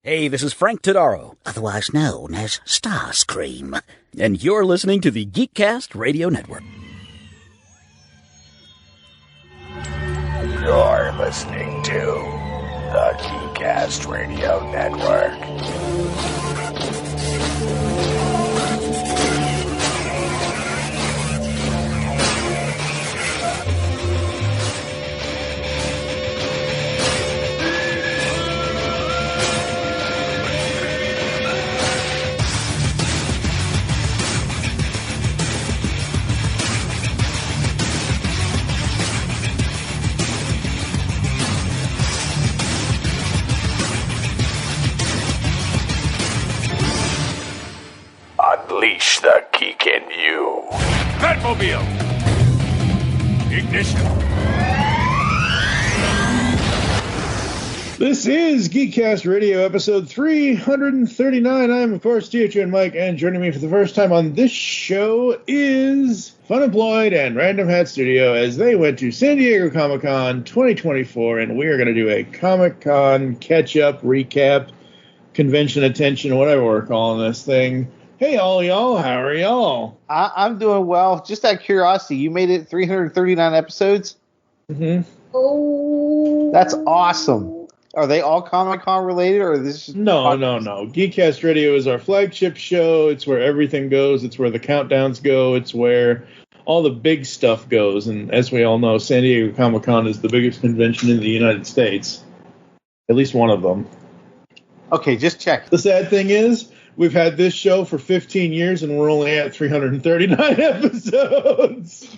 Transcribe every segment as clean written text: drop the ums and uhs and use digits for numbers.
Hey, this is Frank Todaro, otherwise known as Starscream. And you're listening to the Geekcast Radio Network. You're listening to the Geekcast Radio Network. Unleash the geek in you. Batmobile! Ignition! This is Geekcast Radio episode 339. I'm, of course, GCRN and joining me for the first time on this show is FunEmployed and Random Hat Studio as they went to San Diego Comic-Con 2024, and we are going to do a Comic-Con catch-up, recap, convention attention, whatever we're calling this thing. Hey, all y'all, how are y'all? I'm doing well. Just out of curiosity, you made it 339 episodes? Mm-hmm. Oh. That's awesome. Are they all Comic-Con related, or is this just No. Geekcast Radio is our flagship show. It's where everything goes. It's where the countdowns go. It's where all the big stuff goes. And as we all know, San Diego Comic-Con is the biggest convention in the United States. At least one of them. Okay, just check. The sad thing is, we've had this show for 15 years, and we're only at 339 episodes.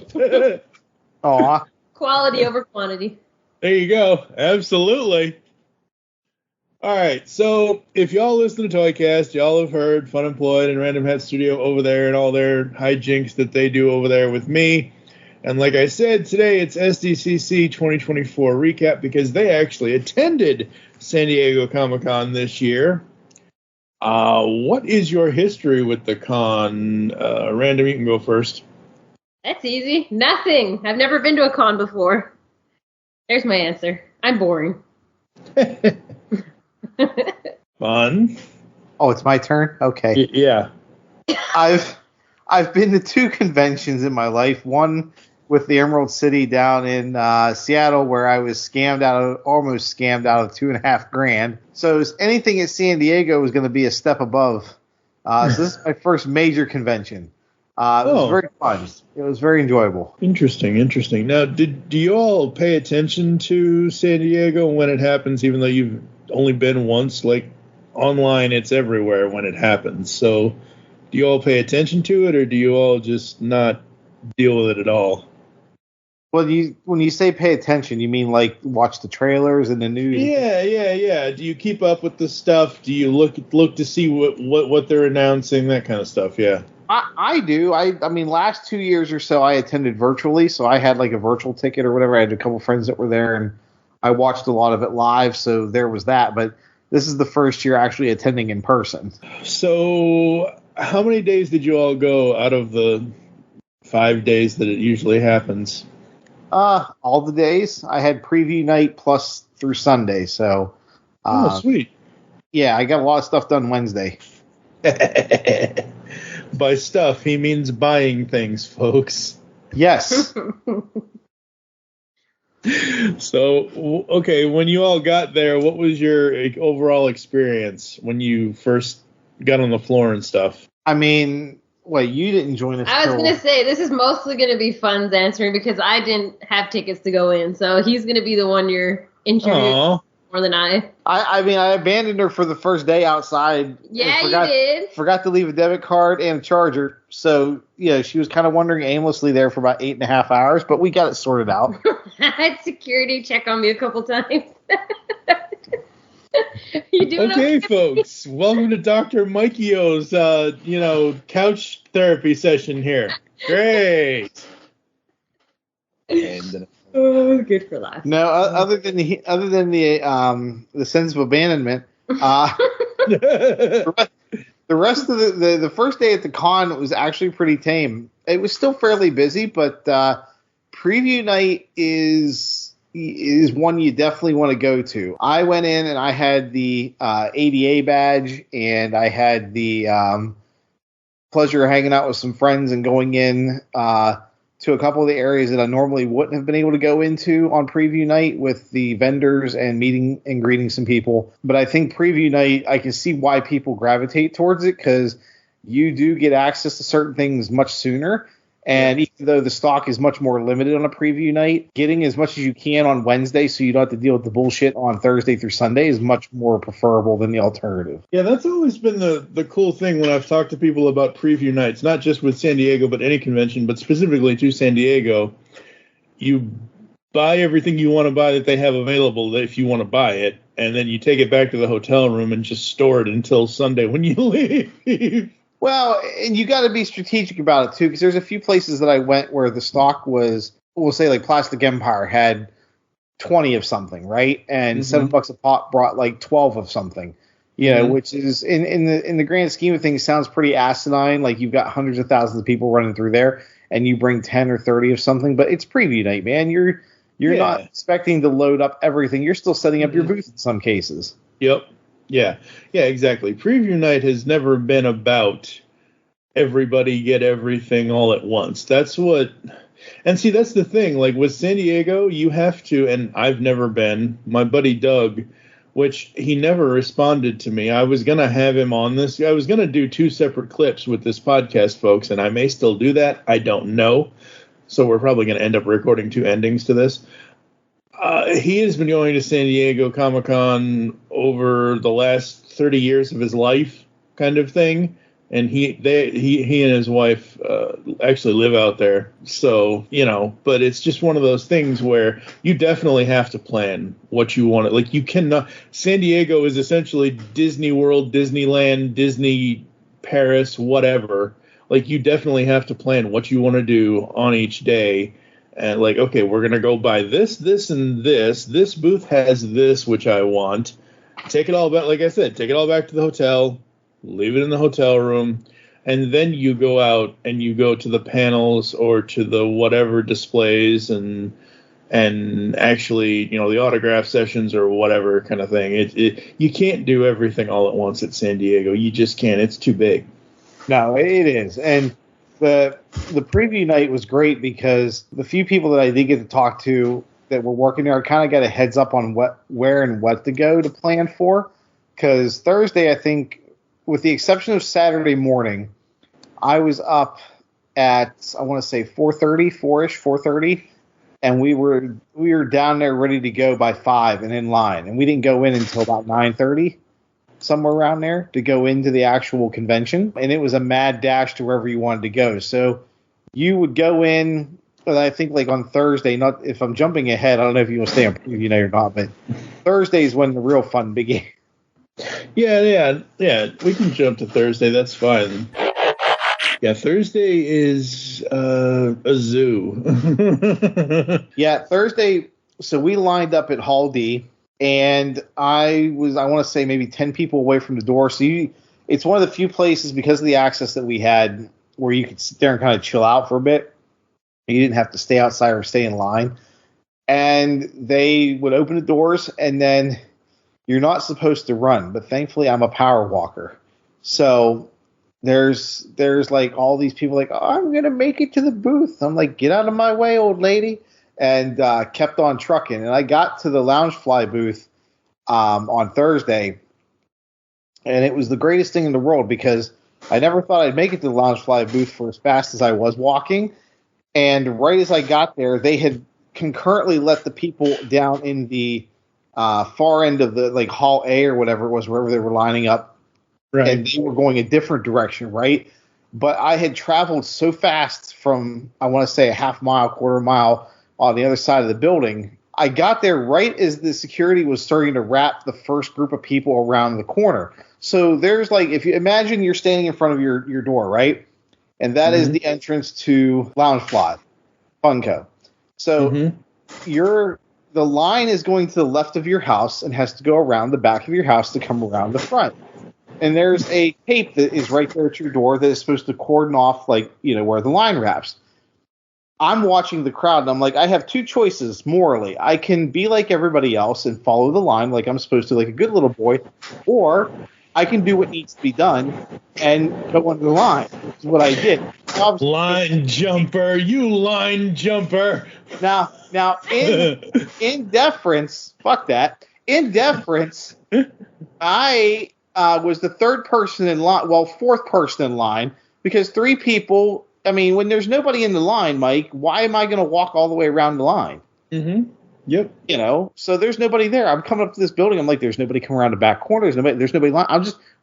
Aw. Quality over quantity. There you go. Absolutely. All right. So if y'all listen to Toycast, y'all have heard FunEmployed and Random Hat Studio over there and all their hijinks that they do over there with me. And like I said, today it's SDCC 2024 recap because they actually attended San Diego Comic-Con this year. What is your history with the con? Random, you can go first. That's easy. Nothing. I've never been to a con before. There's my answer. I'm boring. Fun. Oh, it's my turn? Okay. Yeah. I've been to two conventions in my life. One with the Emerald City down in Seattle, where I was almost scammed out of $2,500. So anything at San Diego was going to be a step above. So this is my first major convention. It was very fun. It was very enjoyable. Interesting. Now, do you all pay attention to San Diego when it happens, even though you've only been once? Like, online, it's everywhere when it happens. So do you all pay attention to it, or do you all just not deal with it at all? Well, when you say pay attention, you mean like watch the trailers and the news? Yeah. Do you keep up with the stuff? Do you look to see what they're announcing, that kind of stuff? Yeah. I do. I mean, last 2 years or so, I attended virtually, so I had like a virtual ticket or whatever. I had a couple friends that were there, and I watched a lot of it live, so there was that. But this is the first year actually attending in person. So how many days did you all go out of the 5 days that it usually happens? All the days. I had preview night plus through Sunday, so. Sweet. Yeah, I got a lot of stuff done Wednesday. By stuff, he means buying things, folks. Yes. So, okay, when you all got there, what was your overall experience when you first got on the floor and stuff? I mean, wait, you didn't join us. I was going to say, this is mostly going to be Fun's answering because I didn't have tickets to go in, so he's going to be the one you're interviewing more than I. I mean, I abandoned her for the first day outside. Yeah, you did. Forgot to leave a debit card and a charger. So, yeah, she was kind of wandering aimlessly there for about 8.5 hours, but we got it sorted out. I had security check on me a couple times. You doing okay, folks. Welcome to Dr. Mikey's, couch therapy session here. Great. And oh, good for life. No, other than the sense of abandonment, the rest of the first day at the con was actually pretty tame. It was still fairly busy, but preview night is is one you definitely want to go to. I went in and I had the ADA badge, and I had the pleasure of hanging out with some friends and going in to a couple of the areas that I normally wouldn't have been able to go into on preview night with the vendors and meeting and greeting some people. But I think preview night, I can see why people gravitate towards it, because you do get access to certain things much sooner. And even though the stock is much more limited on a preview night, getting as much as you can on Wednesday so you don't have to deal with the bullshit on Thursday through Sunday is much more preferable than the alternative. Yeah, that's always been the cool thing when I've talked to people about preview nights, not just with San Diego, but any convention, but specifically to San Diego. You buy everything you want to buy that they have available if you want to buy it, and then you take it back to the hotel room and just store it until Sunday when you leave. Well, and you got to be strategic about it, too, because there's a few places that I went where the stock was, we'll say like Plastic Empire had 20 of something, right? And $7 a pop brought like 12 of something, you know, which is in the grand scheme of things sounds pretty asinine. Like you've got hundreds of thousands of people running through there and you bring 10 or 30 of something, but it's preview night, man. You're not expecting to load up everything. You're still setting up your booth in some cases. Yep. Yeah, exactly. Preview night has never been about everybody get everything all at once. That's the thing. Like with San Diego, you have to, and I've never been, my buddy Doug, which he never responded to me. I was going to have him on this. I was going to do 2 separate clips with this podcast, folks, and I may still do that. I don't know. So we're probably going to end up recording 2 endings to this. He has been going to San Diego Comic-Con over the last 30 years of his life, kind of thing. And he and his wife actually live out there. So, you know, but it's just one of those things where you definitely have to plan what you want. Like you cannot. San Diego is essentially Disney World, Disneyland, Disney Paris, whatever. Like you definitely have to plan what you want to do on each day. And like, okay, we're going to go buy this, and this. This booth has this, which I want. Take it all back, like I said, take it all back to the hotel, leave it in the hotel room, and then you go out and you go to the panels or to the whatever displays and actually, you know, the autograph sessions or whatever kind of thing. You can't do everything all at once at San Diego. You just can't. It's too big. No, it is. And the preview night was great because the few people that I did get to talk to that were working there, I kind of got a heads up on where and what to go to plan for. Because Thursday, I think, with the exception of Saturday morning, I was up at, I want to say 4:30, and we were down there ready to go by 5 and in line. And we didn't go in until about 9:30. Somewhere around there to go into the actual convention, and it was a mad dash to wherever you wanted to go. So you would go in, and I think like on Thursday, not if I'm jumping ahead, I don't know if you want to stay on preview night or not, but Thursday is when the real fun began. Yeah, we can jump to Thursday. That's fine. Yeah, Thursday is a zoo. Yeah, Thursday. So we lined up at Hall D. And I want to say maybe 10 people away from the door. So it's one of the few places because of the access that we had where you could sit there and kind of chill out for a bit. You didn't have to stay outside or stay in line. And they would open the doors, and then you're not supposed to run. But thankfully, I'm a power walker. So there's like all these people like, oh, I'm going to make it to the booth. I'm like, get out of my way, old lady. And kept on trucking. And I got to the Loungefly booth on Thursday, and it was the greatest thing in the world because I never thought I'd make it to the Loungefly booth for as fast as I was walking. And right as I got there, they had concurrently let the people down in the far end of the like Hall A or whatever it was, wherever they were lining up, right. And they were going a different direction, right? But I had traveled so fast from, I want to say, a half mile, quarter mile, on the other side of the building. I got there right as the security was starting to wrap the first group of people around the corner. So there's like, if you imagine you're standing in front of your door, right? And that is the entrance to Loungefly, Funko. So the line is going to the left of your house and has to go around the back of your house to come around the front. And there's a tape that is right there at your door that is supposed to cordon off, like, you know, where the line wraps. I'm watching the crowd, and I'm like, I have two choices morally. I can be like everybody else and follow the line like I'm supposed to, like a good little boy, or I can do what needs to be done and go under the line. Which is what I did. Line jumper, you line jumper. Now, in deference, fuck that. In deference, I was the third person in line, well, fourth person in line, because three people. I mean, when there's nobody in the line, Mike, why am I going to walk all the way around the line? Mm-hmm. Yep. You know, so there's nobody there. I'm coming up to this building. I'm like, there's nobody coming around the back corner. There's nobody line.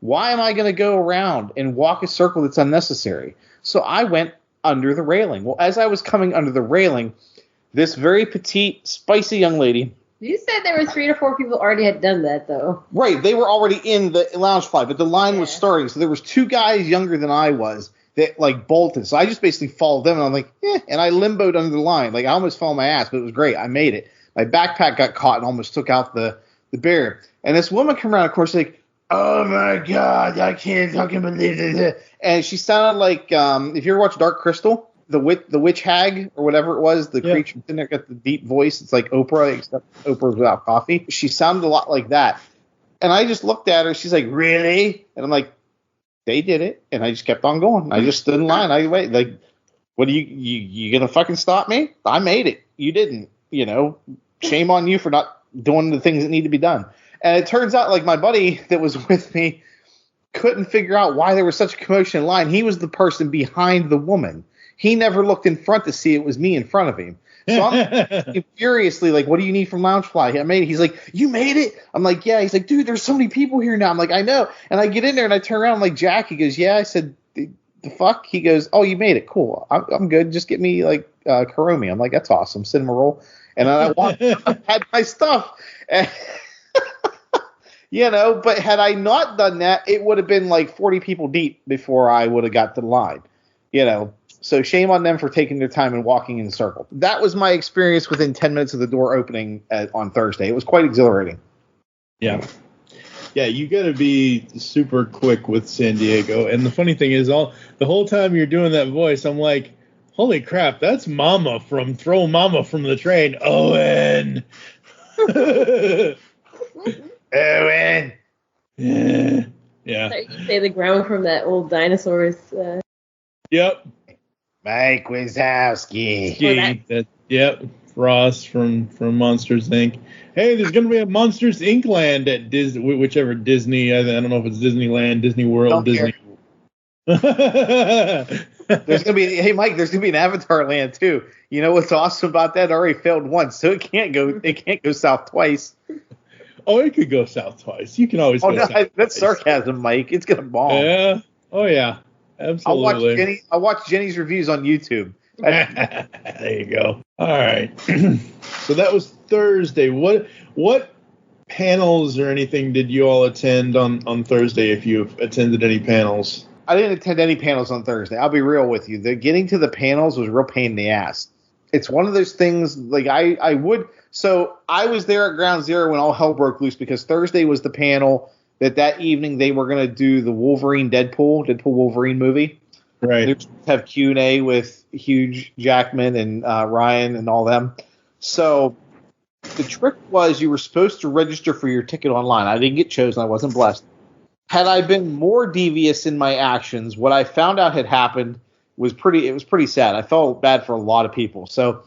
Why am I going to go around and walk a circle that's unnecessary? So I went under the railing. Well, as I was coming under the railing, this very petite, spicy young lady. You said there were 3 to 4 people already had done that, though. Right. They were already in the lounge fly, but the line was starting. So there was 2 guys younger than I was that like bolted. So I just basically followed them, and I'm like, and I limboed under the line. Like I almost fell on my ass, but it was great. I made it. My backpack got caught and almost took out the barrier. And this woman came around, of course, like, oh my God, I can't fucking believe it. And she sounded like, if you ever watch Dark Crystal, the witch hag or whatever it was, the creature in there got the deep voice. It's like Oprah, except Oprah's without coffee. She sounded a lot like that. And I just looked at her. She's like, really? And I'm like, they did it. And I just kept on going. I just stood in line. I wait. Like, what are you gonna fucking stop me? I made it. You didn't. You know, shame on you for not doing the things that need to be done. And it turns out, like, my buddy that was with me couldn't figure out why there was such a commotion in line. He was the person behind the woman. He never looked in front to see it was me in front of him. So I'm furiously like, what do you need from Loungefly? I made it. He's like, you made it? I'm like, yeah. He's like, dude, there's so many people here now. I'm like, I know. And I get in there and I turn around. I'm like, Jack. He goes, yeah. I said, the fuck? He goes, oh, you made it. Cool. I'm good. Just get me like Kuromi. I'm like, that's awesome. Cinema roll. And then I walked, I had my stuff. And you know, but had I not done that, it would have been like 40 people deep before I would have got to the line. You know, so shame on them for taking their time and walking in a circle. That was my experience within 10 minutes of the door opening on Thursday. It was quite exhilarating. Yeah. Yeah, you got to be super quick with San Diego. And the funny thing is, the whole time you're doing that voice, I'm like, holy crap, that's Mama from Throw Mama from the Train. Owen. Owen. Yeah. So you say the ground from that old dinosaurs. Yep. Mike Wazowski. Yep. Ross from Monsters Inc. Hey, there's going to be a Monsters Inc. land at Disney, whichever Disney. I don't know if it's Disneyland, Disney World, Disney. There's gonna be, hey Mike, there's gonna be an Avatar land too. You know what's awesome about that? It already failed once, so it can't go south twice. Oh, it could go south twice. You can always go south that's twice. Sarcasm, Mike. It's gonna bomb. Yeah. Oh yeah. Absolutely. I watch Jenny's reviews on YouTube. There you go. All right. So that was Thursday. What panels or anything did you all attend on Thursday, if you've attended any panels? I didn't attend any panels on Thursday. I'll be real with you. Getting to the panels was a real pain in the ass. It's one of those things, like I was there at Ground Zero when all hell broke loose, because Thursday was the panel that evening they were going to do the Wolverine Deadpool Wolverine movie. Right. They have Q&A with Hugh Jackman and Ryan and all them. So the trick was you were supposed to register for your ticket online. I didn't get chosen. I wasn't blessed. Had I been more devious in my actions, what I found out had happened was pretty sad. I felt bad for a lot of people. So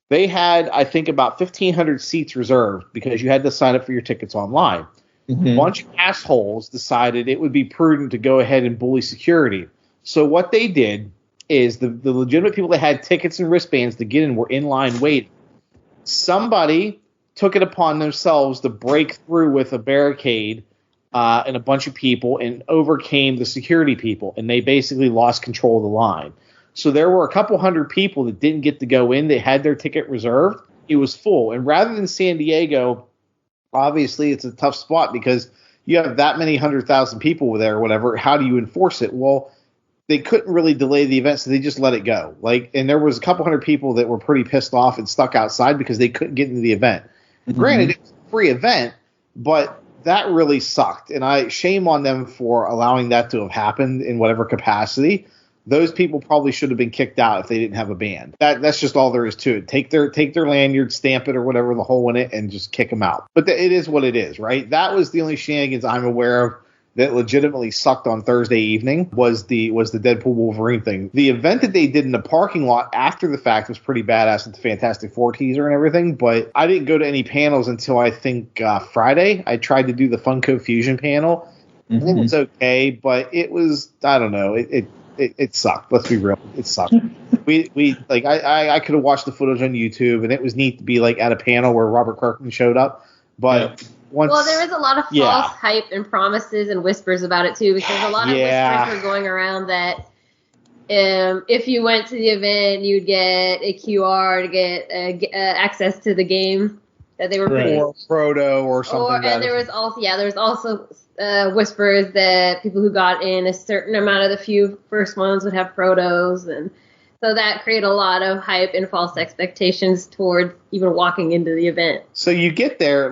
they had, I think, about 1,500 seats reserved because you had to sign up for your tickets online. Mm-hmm. A bunch of assholes decided it would be prudent to go ahead and bully security. So what they did is the legitimate people that had tickets and wristbands to get in were in line waiting. Somebody took it upon themselves to break through with a barricade and a bunch of people and overcame the security people, and they basically lost control of the line. So there were a couple hundred people that didn't get to go in. They had their ticket reserved. It was full. And rather than San Diego, obviously it's a tough spot because you have that many 100,000 people there or whatever. How do you enforce it? Well, they couldn't really delay the event, so they just let it go. And there was a couple hundred people that were pretty pissed off and stuck outside because they couldn't get into the event. Mm-hmm. Granted, it was a free event, but that really sucked. And I shame on them for allowing that to have happened in whatever capacity. those people probably should have been kicked out if they didn't have a band. That's just all there is to it. Take their lanyard, stamp it or whatever, the hole in it, and just kick them out. But it is what it is, right? That was the only shenanigans I'm aware of that legitimately sucked on Thursday evening was the Deadpool Wolverine thing. The event that they did in the parking lot after the fact was pretty badass with the Fantastic Four teaser and everything, but I didn't go to any panels until I think Friday. I tried to do the Funko Fusion panel. Mm-hmm. It was okay, but it was, I don't know, it sucked. Let's be real. It sucked. we like I could have watched the footage on YouTube, and it was neat to be like at a panel where Robert Kirkman showed up, but well, there was a lot of false hype and promises and whispers about it too, because a lot of whispers were going around that if you went to the event, you'd get a QR to get access to the game that they were putting, or Frodo or something. And there was also whispers that people who got in a certain amount of the few first ones would have Frodos, and so that created a lot of hype and false expectations towards even walking into the event. So you get there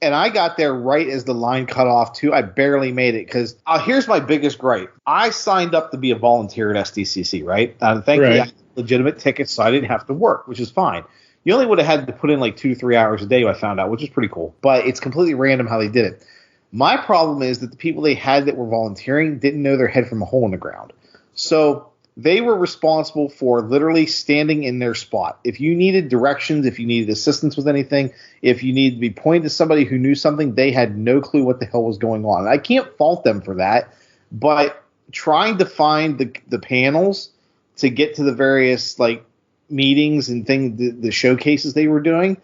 and I got there right as the line cut off, too. I barely made it because here's my biggest gripe. I signed up to be a volunteer at SDCC, right? Thankfully, I had legitimate tickets, so I didn't have to work, which is fine. You only would have had to put in like 2 to 3 hours a day, I found out, which is pretty cool. But it's completely random how they did it. My problem is that the people they had that were volunteering didn't know their head from a hole in the ground. So they were responsible for literally standing in their spot. If you needed directions, if you needed assistance with anything, if you needed to be pointed to somebody who knew something, they had no clue what the hell was going on. I can't fault them for that, but trying to find the panels to get to the various like meetings and things, the showcases they were doing,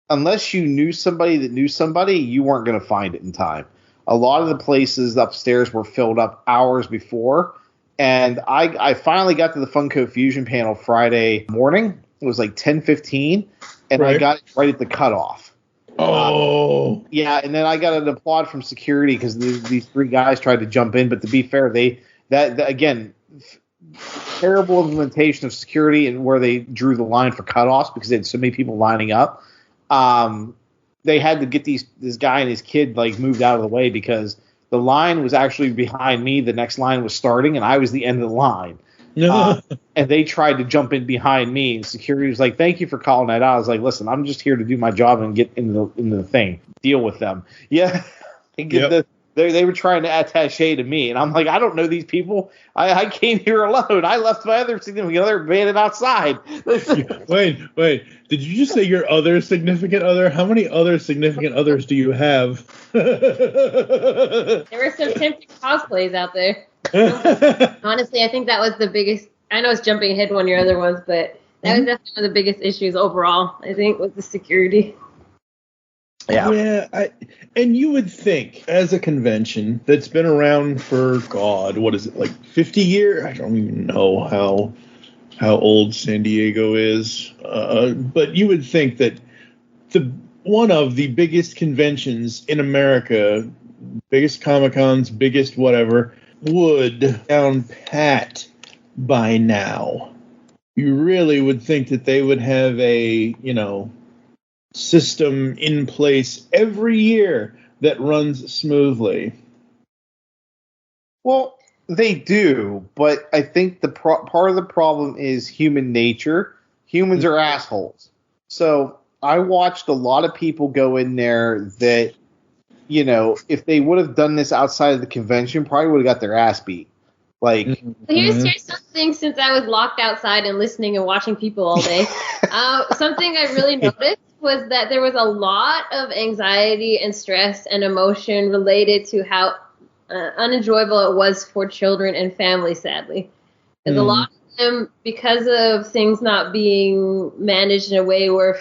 unless you knew somebody that knew somebody, you weren't going to find it in time. A lot of the places upstairs were filled up hours before. And I finally got to the Funko Fusion panel Friday morning. It was like 10:15, and I got it right at the cutoff. Oh. Yeah, and then I got an applaud from security because these 3 guys tried to jump in, but to be fair, again, terrible implementation of security and where they drew the line for cutoffs because they had so many people lining up. They had to get this guy and his kid like moved out of the way because the line was actually behind me. The next line was starting, and I was the end of the line. And they tried to jump in behind me, and security was like, "Thank you for calling that out." I was like, "Listen, I'm just here to do my job and get into the thing. Deal with them." Yeah, they were trying to attaché to me, and I'm like, I don't know these people. I came here alone. I left my other significant other abandoned outside. Wait. Did you just say your other significant other? How many other significant others do you have? There were some tempting cosplays out there. Honestly, I think that was the biggest. I know it's jumping ahead one of your other ones, but that was definitely one of the biggest issues overall, I think, was the security. Yeah. And you would think, as a convention that's been around for, God, what is it, like 50 years? I don't even know how old San Diego is. But you would think that one of the biggest conventions in America, biggest Comic-Cons, biggest whatever, would down pat by now. You really would think that they would have a, system in place every year that runs smoothly. Well, they do, but I think the part of the problem is human nature. Humans are assholes. So I watched a lot of people go in there that, if they would have done this outside of the convention, probably would have got their ass beat. Like, here's something, since I was locked outside and listening and watching people all day. Something I really noticed was that there was a lot of anxiety and stress and emotion related to how unenjoyable it was for children and families, sadly. Because a lot of them, because of things not being managed in a way where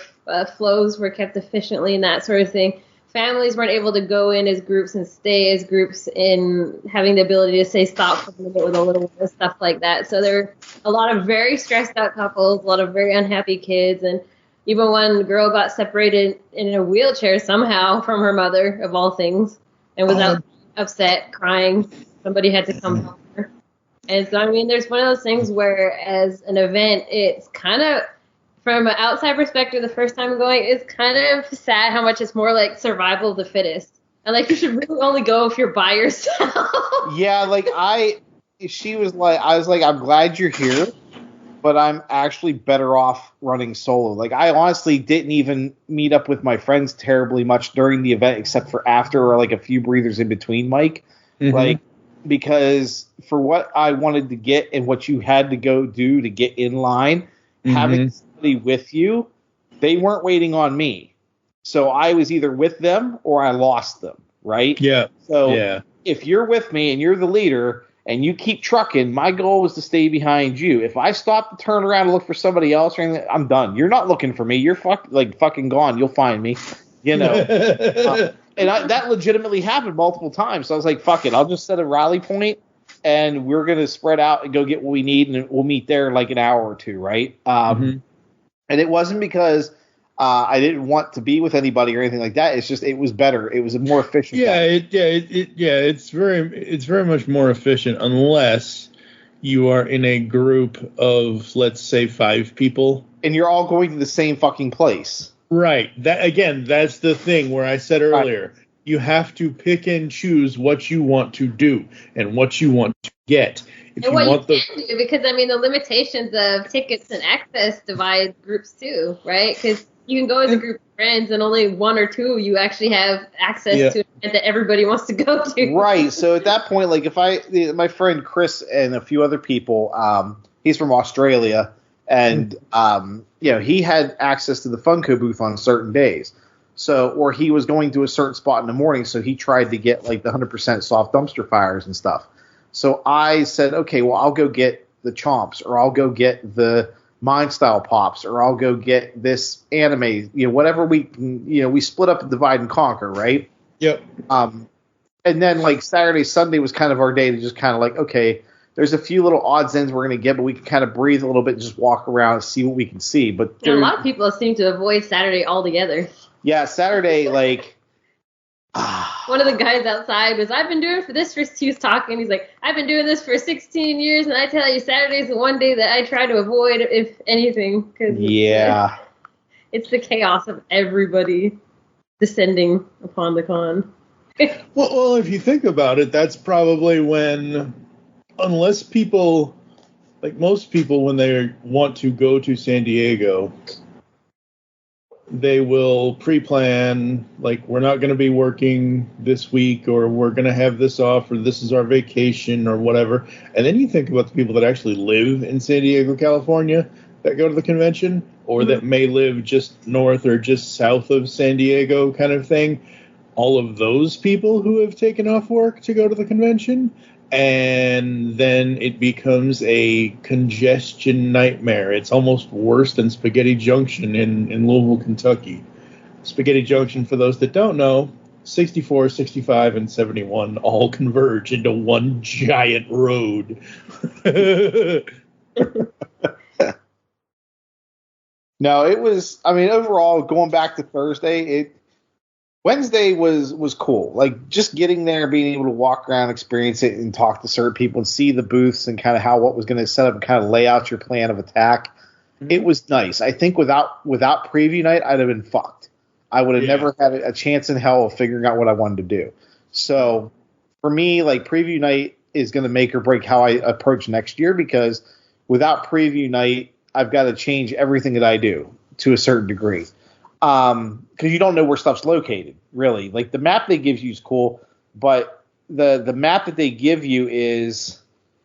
flows were kept efficiently and that sort of thing, families weren't able to go in as groups and stay as groups in having the ability to say stop for a little bit with a little one and stuff like that. So there were a lot of very stressed out couples, a lot of very unhappy kids, and even one girl got separated in a wheelchair somehow from her mother, of all things, and was out upset, crying. Somebody had to come help her. And so, there's one of those things where, as an event, it's kind of, from an outside perspective, the first time going, it's kind of sad how much it's more like survival of the fittest. And, you should really only go if you're by yourself. Yeah, she was like, I was like, I'm glad you're here, but I'm actually better off running solo. Like, I honestly didn't even meet up with my friends terribly much during the event, except for after or like a few breathers in between, Mike. Like, because for what I wanted to get and what you had to go do to get in line, having somebody with you, they weren't waiting on me. So I was either with them or I lost them, right? Yeah. So if you're with me and you're the leader and you keep trucking, my goal is to stay behind you. If I stop to turn around and look for somebody else or anything, I'm done. You're not looking for me. You're fucking gone. You'll find me, you know. And that legitimately happened multiple times. So I was like, fuck it. I'll just set a rally point and we're going to spread out and go get what we need, and we'll meet there in like an hour or two, right? And it wasn't because I didn't want to be with anybody or anything like that. It's just it was better. It was a more efficient. It's very much more efficient unless you are in a group of, let's say, 5 people, and you're all going to the same fucking place. Right. That's the thing where I said earlier, you have to pick and choose what you want to do and what you want to get. And what you can do, because I mean the limitations of tickets and access divide groups too, right? Because you can go as a group of friends and only 1 or 2 you actually have access to an event that everybody wants to go to. Right. So at that point, like my friend Chris and a few other people, he's from Australia, and he had access to the Funko booth on certain days. So, or he was going to a certain spot in the morning, so he tried to get like the 100% soft dumpster fires and stuff. So I said, okay, well, I'll go get the Chomps, or I'll go get the Mind Style Pops, or I'll go get this anime, whatever we can, we split up and divide and conquer, right? Yep. And then like Saturday, Sunday was kind of our day to just kind of like, okay, there's a few little odds ends we're going to get, but we can kind of breathe a little bit and just walk around and see what we can see. But a lot of people seem to avoid Saturday altogether. Yeah, Saturday, like... One of the guys outside was, I've been doing he was talking, he's like, I've been doing this for 16 years, and I tell you, Saturday's the one day that I try to avoid, if anything. Cause it's the chaos of everybody descending upon the con. Well, if you think about it, that's probably when, unless people, like most people, when they want to go to San Diego, they will pre-plan, like, we're not going to be working this week, or we're going to have this off, or this is our vacation, or whatever. And then you think about the people that actually live in San Diego, California, that go to the convention, or that may live just north or just south of San Diego kind of thing. All of those people who have taken off work to go to the convention, and then it becomes a congestion nightmare. It's almost worse than Spaghetti Junction in Louisville, Kentucky. Spaghetti Junction, for those that don't know, 64, 65, and 71 all converge into one giant road. No, it was, I mean, overall, going back to Thursday, Wednesday was cool. Like, just getting there, being able to walk around, experience it, and talk to certain people and see the booths and kind of what was going to set up and kind of lay out your plan of attack. It was nice. I think without preview night, I'd have been fucked. I would have never had a chance in hell of figuring out what I wanted to do. So for me, like, preview night is going to make or break how I approach next year, because without preview night, I've got to change everything that I do to a certain degree. Because you don't know where stuff's located, really. Like, the map they give you is cool, but the map that they give you is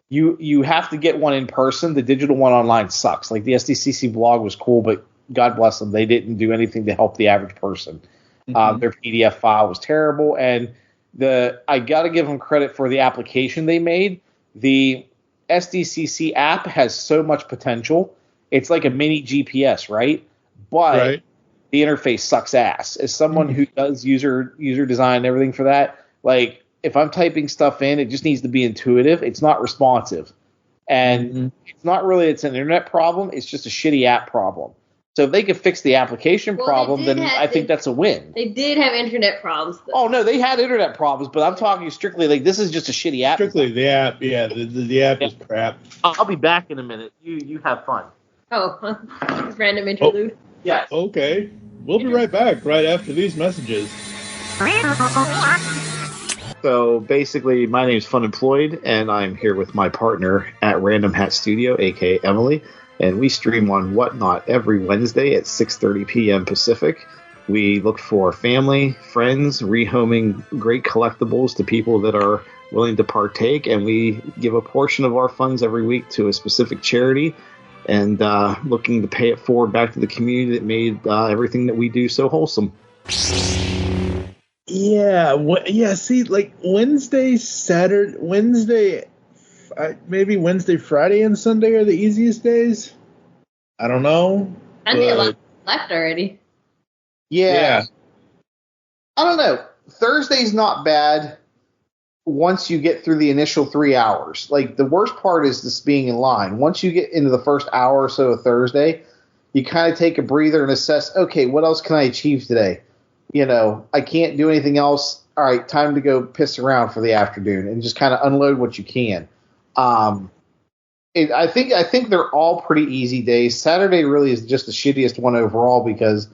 you have to get one in person. The digital one online sucks. Like, the SDCC blog was cool, but God bless them, they didn't do anything to help the average person. Their PDF file was terrible, and I got to give them credit for the application they made. The SDCC app has so much potential. It's like a mini GPS, right? But the interface sucks ass. As someone who does user design and everything for that, like, if I'm typing stuff in, it just needs to be intuitive. It's not responsive. And it's an internet problem. It's just a shitty app problem. So if they could fix the application problem, then I think that's a win. They did have internet problems, though. Oh, no, they had internet problems, but I'm talking strictly, like, this is just a shitty app. Strictly the app, the app is crap. I'll be back in a minute. You have fun. Oh, just random interlude. Yes. Okay. We'll be right back right after these messages. So basically, my name is FunEmployed, and I'm here with my partner at Random Hat Studio, aka Emily, and we stream on Whatnot every Wednesday at 6:30 p.m. Pacific. We look for family, friends, rehoming great collectibles to people that are willing to partake, and we give a portion of our funds every week to a specific charity, and looking to pay it forward back to the community that made everything that we do so wholesome. Yeah. See, like Wednesday, Saturday, maybe Wednesday, Friday, and Sunday are the easiest days. I don't know. Sunday a lot left already. Yeah. I don't know. Thursday's not bad once you get through the initial 3 hours. Like, the worst part is just being in line. Once you get into the first hour or so of Thursday, you kind of take a breather and assess, okay, what else can I achieve today? You know, I can't do anything else. All right, time to go piss around for the afternoon and just kind of unload what you can. I think they're all pretty easy days. Saturday really is just the shittiest one overall because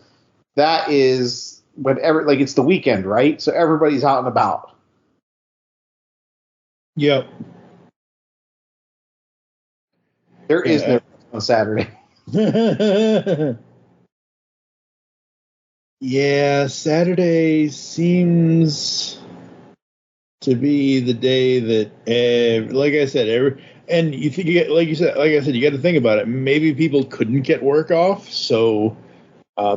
that is it's the weekend, right? So everybody's out and about. Yep. There is no on Saturday. Yeah, Saturday seems to be the day that, like I said, and you think, like I said, you got to think about it. Maybe people couldn't get work off, so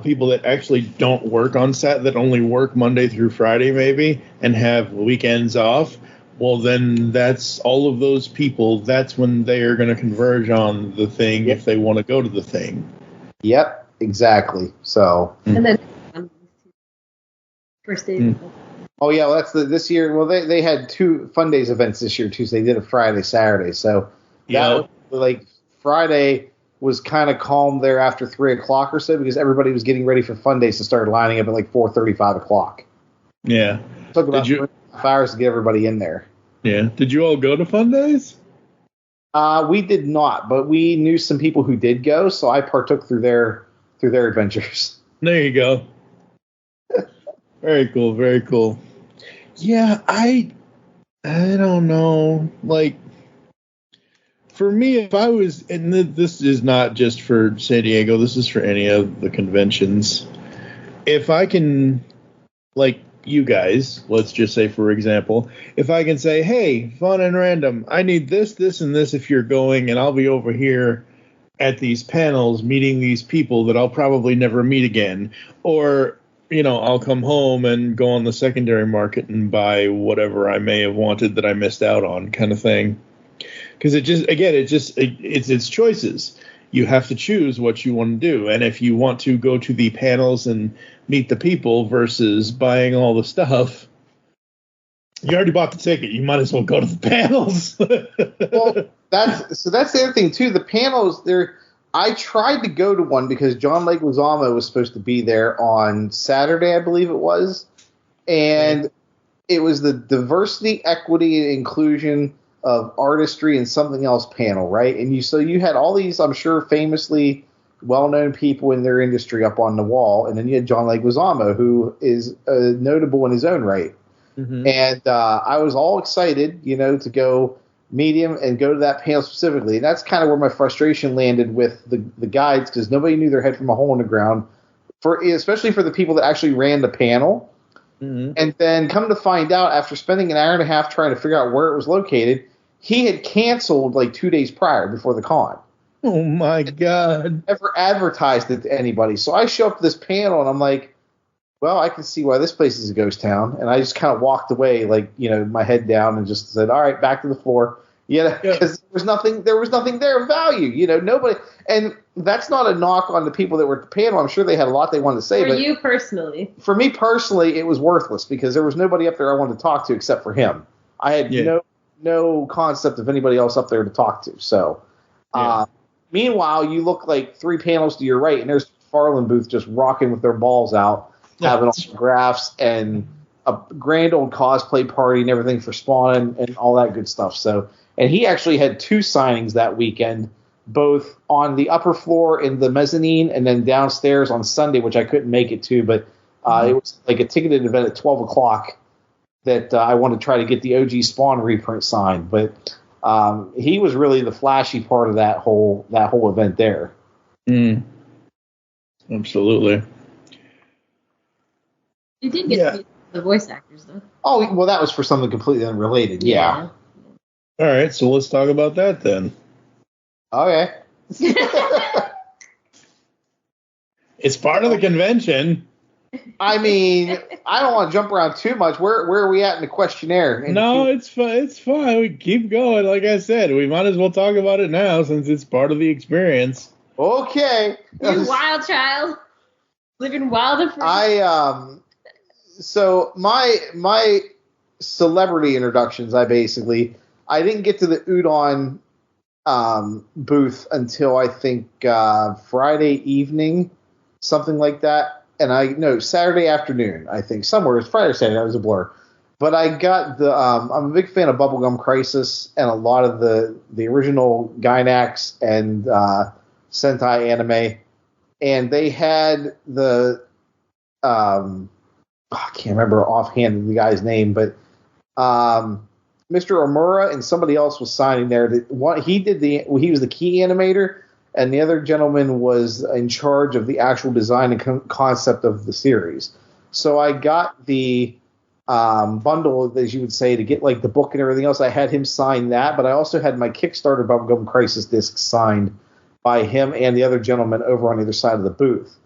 people that actually don't work on that only work Monday through Friday, maybe, and have weekends off. Well, then that's all of those people. That's when they are going to converge on the thing if they want to go to the thing. Yep, exactly. So. And then first day. Oh yeah, well, that's this year. Well, they had 2 Fun Days events this year too. So they did a Friday, Saturday. So that was, Friday was kind of calm there after 3 o'clock or so because everybody was getting ready for Fun Days to start lining up at 4:30, 5 o'clock. Yeah, it took about 3.5 hours to get everybody in there. Yeah, did you all go to Fun Days? We did not, but we knew some people who did go, so I partook through their adventures. There you go. Very cool, very cool. Yeah, I don't know. Like, for me, if I was, and this is not just for San Diego, this is for any of the conventions. If I can, like you guys, let's just say, for example, if I can say, hey, Fun and Random, I need this, this, and this if you're going, and I'll be over here at these panels meeting these people that I'll probably never meet again. Or, you know, I'll come home and go on the secondary market and buy whatever I may have wanted that I missed out on, kind of thing. Because it's choices. You have to choose what you want to do. And if you want to go to the panels and meet the people versus buying all the stuff, you already bought the ticket. You might as well go to the panels. Well, that's the other thing too. The panels, I tried to go to one because John Leguizamo was supposed to be there on Saturday, I believe it was, and it was the diversity, equity, and inclusion of artistry and something else panel, right? And you had all these, I'm sure, famously well-known people in their industry up on the wall, and then you had John Leguizamo, who is notable in his own right. Mm-hmm. And I was all excited, to go meet him and go to that panel specifically. And that's kind of where my frustration landed with the guides, because nobody knew their head from a hole in the ground, especially for the people that actually ran the panel. Mm-hmm. And then come to find out, after spending an hour and a half trying to figure out where it was located, he had canceled 2 days prior before the con. Oh, my God. Never advertised it to anybody. So I show up to this panel, and I'm like, well, I can see why this place is a ghost town. And I just kind of walked away, my head down, and just said, all right, back to the floor. Because there was nothing there of value. Nobody. And that's not a knock on the people that were at the panel. I'm sure they had a lot they wanted to say. For you personally? For me personally, it was worthless because there was nobody up there I wanted to talk to except for him. I had no concept of anybody else up there to talk to. So, meanwhile, you look 3 panels to your right, and there's Farland booth just rocking with their balls out, having autographs and a grand old cosplay party and everything for Spawn and all that good stuff. So, and he actually had 2 signings that weekend, both on the upper floor in the mezzanine and then downstairs on Sunday, which I couldn't make it to, but it was a ticketed event at 12 o'clock. that I want to try to get the OG Spawn reprint signed. But he was really the flashy part of that whole event there. Absolutely. You did get to meet the voice actors, though. Oh, well, that was for something completely unrelated. Yeah. All right, so let's talk about that then. Okay. It's part of the convention. I mean, I don't want to jump around too much. Where are we at in the questionnaire? No, it's fine. It's fine. We keep going. Like I said, we might as well talk about it now since it's part of the experience. Okay. You wild child. Living wild and free. So my celebrity introductions, I didn't get to the Udon booth until I think Friday evening, something like that. And Saturday afternoon, I think, somewhere. It was Friday or Saturday, that was a blur. But I got I'm a big fan of Bubblegum Crisis and a lot of the original Gainax and Sentai anime. And they had I can't remember offhand the guy's name, but Mr. Omura and somebody else was signing there. He was the key animator, and the other gentleman was in charge of the actual design and concept of the series. So I got the bundle, as you would say, to get like the book and everything else. I had him sign that, but I also had my Kickstarter Bubblegum Crisis disc signed by him and the other gentleman over on either side of the booth.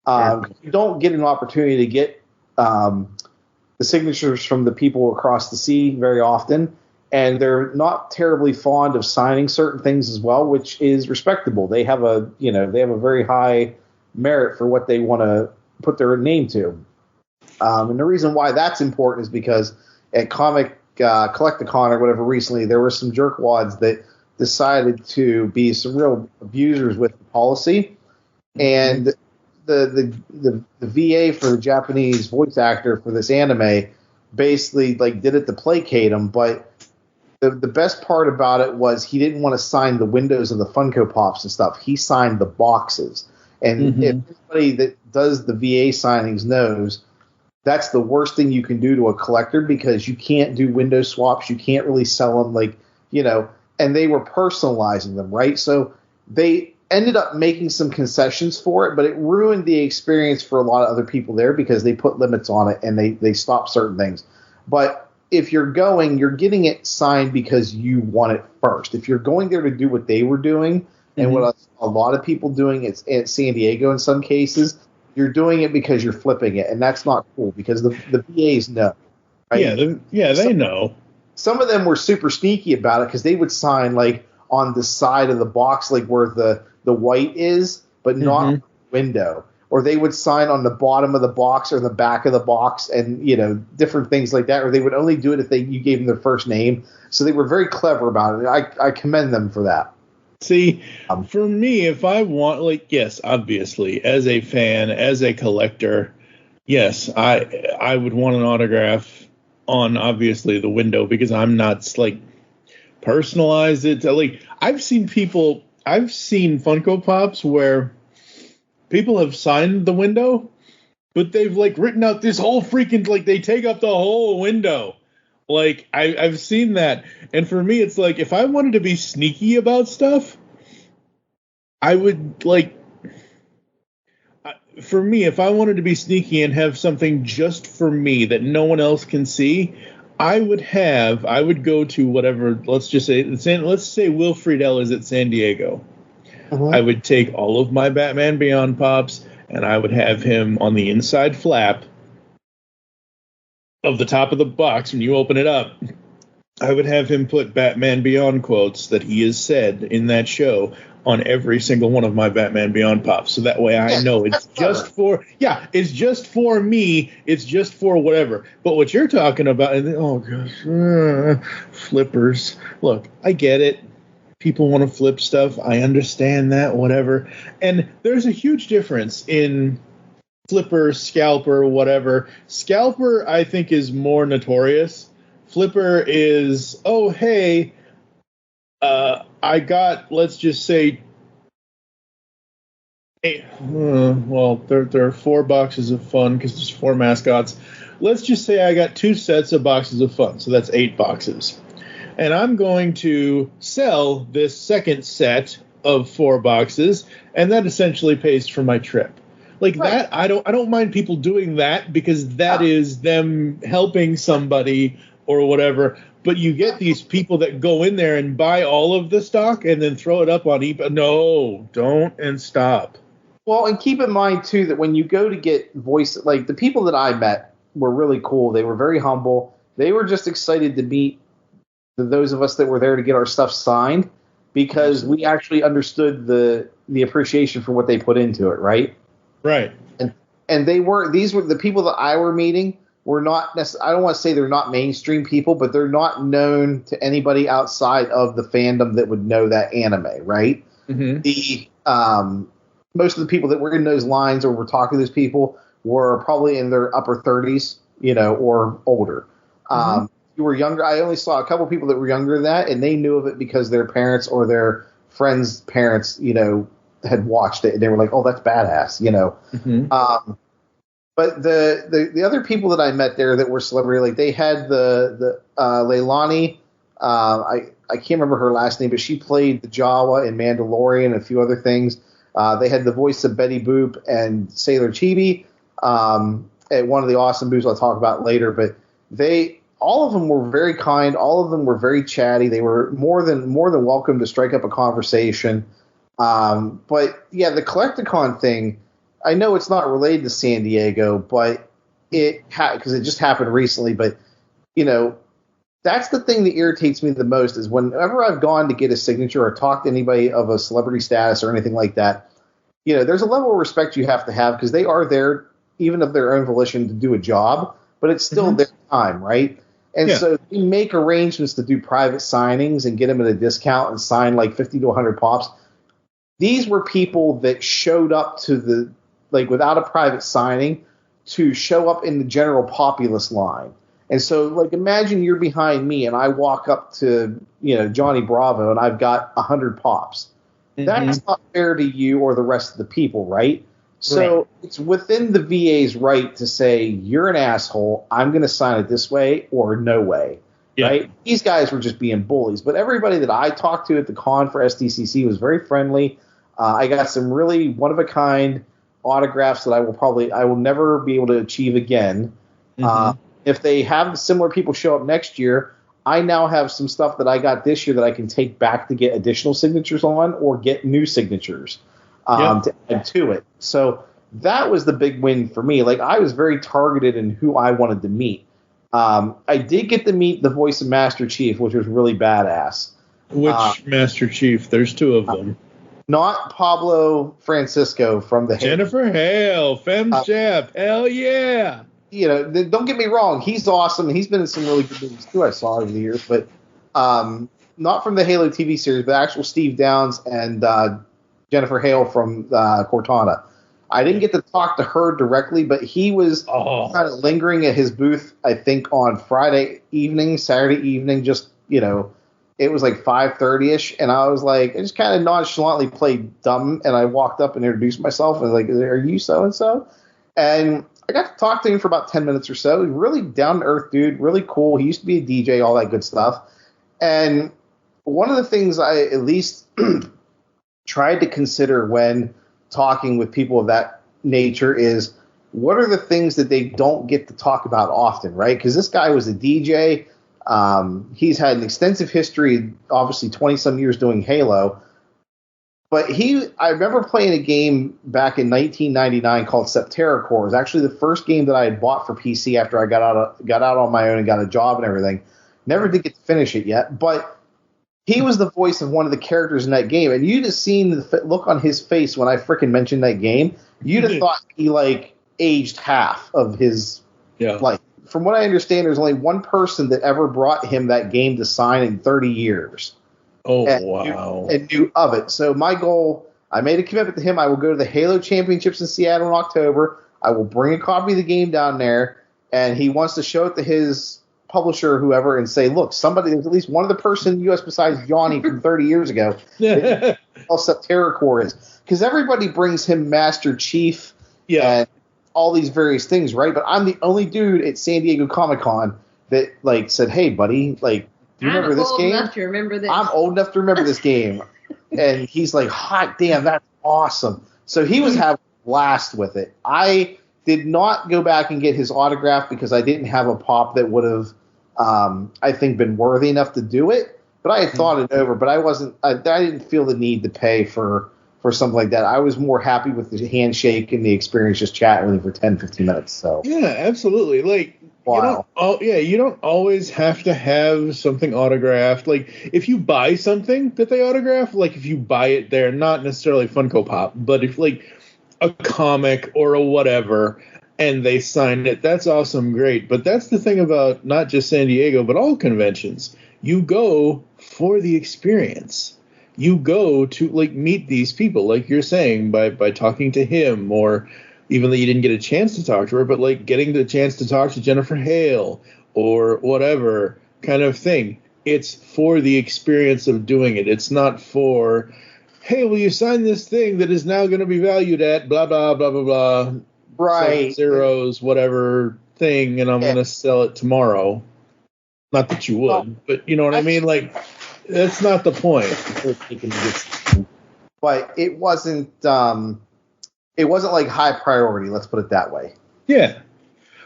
You don't get an opportunity to get the signatures from the people across the sea very often, and they're not terribly fond of signing certain things as well, which is respectable. They have a very high merit for what they want to put their name to. And the reason why that's important is because at Comic Collecticon or whatever recently, there were some jerkwads that decided to be some real abusers with the policy, and the VA for the Japanese voice actor for this anime basically like did it to placate him. But the best part about it was he didn't want to sign the windows of the Funko Pops and stuff. He signed the boxes. And if anybody that does the VA signings knows, that's the worst thing you can do to a collector, because you can't do window swaps. You can't really sell them and they were personalizing them, right? So they ended up making some concessions for it, but it ruined the experience for a lot of other people there because they put limits on it and they stopped certain things. But if you're getting it signed because you want it first. If you're going there to do what they were doing and what a lot of people doing at San Diego in some cases, you're doing it because you're flipping it, and that's not cool because the VAs know. Right? They know. Some of them were super sneaky about it because they would sign like on the side of the box, like where the white is, but not on the window. Or they would sign on the bottom of the box or the back of the box, and different things like that. Or they would only do it if you gave them their first name. So they were very clever about it. I commend them for that. See, for me, if I want, yes, obviously, as a fan, as a collector, yes, I would want an autograph on obviously the window, because I'm not personalize it. I've seen Funko Pops where people have signed the window, but they've written out this whole freaking they take up the whole window. I've seen that, and for me, it's if I wanted to be sneaky about stuff, I would For me, if I wanted to be sneaky and have something just for me that no one else can see, I would go to whatever. Let's say Will Friedle is at San Diego. I would take all of my Batman Beyond Pops, and I would have him on the inside flap of the top of the box when you open it up. I would have him put Batman Beyond quotes that he has said in that show on every single one of my Batman Beyond Pops. So that way I know it's just for me. It's just for whatever. But what you're talking about, oh gosh, flippers. Look, I get it. People want to flip stuff. I understand that, whatever. And there's a huge difference in flipper, scalper, whatever. Scalper, I think, is more notorious. Flipper is, oh, hey, I got, let's just say, there are 4 boxes of fun because there's 4 mascots. let's just say I got 2 sets of boxes of fun, so that's 8 boxes. And I'm going to sell this second set of 4 boxes, and that essentially pays for my trip. Like that, I don't mind people doing that because that is them helping somebody or whatever. But you get these people that go in there and buy all of the stock and then throw it up on eBay. No, don't and stop. Well, and keep in mind, too, that when you go to get voice, like the people that I met were really cool. They were very humble. They were just excited to meet those of us that were there to get our stuff signed because we actually understood the appreciation for what they put into it, right? Right. And these were the people that I were meeting were not necessarily, I don't want to say they're not mainstream people, but they're not known to anybody outside of the fandom that would know that anime, right? Mm-hmm. Most of the people that were in those lines or were talking to those people were probably in their upper 30s, or older. Mm-hmm. You were younger. I only saw a couple people that were younger than that, and they knew of it because their parents or their friends' parents, had watched it, and they were like, "Oh, that's badass," Mm-hmm. But the other people that I met there that were celebrity, like they had the Leilani. I can't remember her last name, but she played the Jawa in Mandalorian and a few other things. They had the voice of Betty Boop and Sailor Chibi at one of the awesome booths I'll talk about later. But all of them were very kind. All of them were very chatty. They were more than welcome to strike up a conversation. But yeah, the Collecticon thing, I know it's not related to San Diego, but because it just happened recently. But that's the thing that irritates me the most is whenever I've gone to get a signature or talk to anybody of a celebrity status or anything like that, there's a level of respect you have to have because they are there, even of their own volition, to do a job, but it's still their time, right? And so they make arrangements to do private signings and get them at a discount and sign like 50 to 100 pops. These were people that showed up to without a private signing to show up in the general populace line. And so, imagine you're behind me and I walk up to, Johnny Bravo and I've got 100 pops. Mm-hmm. That's not fair to you or the rest of the people, right? So It's within the VA's right to say, you're an asshole, I'm going to sign it this way or no way, right? These guys were just being bullies. But everybody that I talked to at the con for SDCC was very friendly. I got some really one-of-a-kind autographs that I will never be able to achieve again. Mm-hmm. If they have similar people show up next year, I now have some stuff that I got this year that I can take back to get additional signatures on or get new signatures to add to it. So that was the big win for me. I was very targeted in who I wanted to meet. I did get to meet the voice of Master Chief, which was really badass. Which Master Chief? There's 2 of them. Not Pablo Francisco from the Jennifer Hale, Fem's Chef. Hell yeah. Don't get me wrong. He's awesome. He's been in some really good movies too. I saw over the years, but not from the Halo TV series, but actual Steve Downs and Jennifer Hale from Cortana. I didn't get to talk to her directly, but he was kind of lingering at his booth, I think, on Friday evening, Saturday evening, just, it was like 5:30ish, and I was like, I just kind of nonchalantly played dumb, and I walked up and introduced myself, and I was like, are you so-and-so? And I got to talk to him for about 10 minutes or so. Really down-to-earth dude, really cool. He used to be a DJ, all that good stuff. And one of the things I at least tried to consider when talking with people of that nature is, what are the things that they don't get to talk about often, right? Because this guy was a DJ. He's had an extensive history, obviously 20-some years doing Halo. But I remember playing a game back in 1999 called Septerra Core. It was actually the first game that I had bought for PC after I got out on my own and got a job and everything. Never did get to finish it yet, but he was the voice of one of the characters in that game. And you'd have seen the look on his face when I frickin' mentioned that game. You'd have thought he aged half of his life. From what I understand, there's only one person that ever brought him that game to sign in 30 years. Oh, wow. And knew of it. So my goal, I made a commitment to him. I will go to the Halo Championships in Seattle in October. I will bring a copy of the game down there, and he wants to show it to his publisher or whoever and say, look, there's at least one other person in the U.S. besides Johnny from 30 years ago else that Terror Core is. Because everybody brings him Master Chief and all these various things, right? But I'm the only dude at San Diego Comic-Con that like said, "Hey, buddy, like, do you remember this game?" I'm old enough to remember this. I'm old enough to remember this game. And he's like, hot damn, that's awesome. So he was having a blast with it. I did not go back and get his autograph because I didn't have a pop that would have, I think, been worthy enough to do it. But I had thought it over, but I didn't feel the need to pay for something like that. I was more happy with the handshake and the experience just chatting with him for 10, 15 minutes. So yeah, absolutely. Like, wow. You don't always have to have something autographed. Like, if you buy something that they autograph, like if you buy it there, not necessarily Funko Pop, but if like a comic or a whatever, and they sign it, that's awesome, great. But that's the thing about not just San Diego, but all conventions. You go for the experience. You go to like meet these people, like you're saying, by talking to him, or even though you didn't get a chance to talk to her, but like getting the chance to talk to Jennifer Hale or whatever kind of thing. It's for the experience of doing it. It's not for, hey, will you sign this thing that is now going to be valued at blah, blah, blah, blah, blah. Right. Zeros, whatever thing, and I'm going to sell it tomorrow. Not that you would, but you know what I mean? Like, that's not the point. But it wasn't like high priority, let's put it that way. Yeah.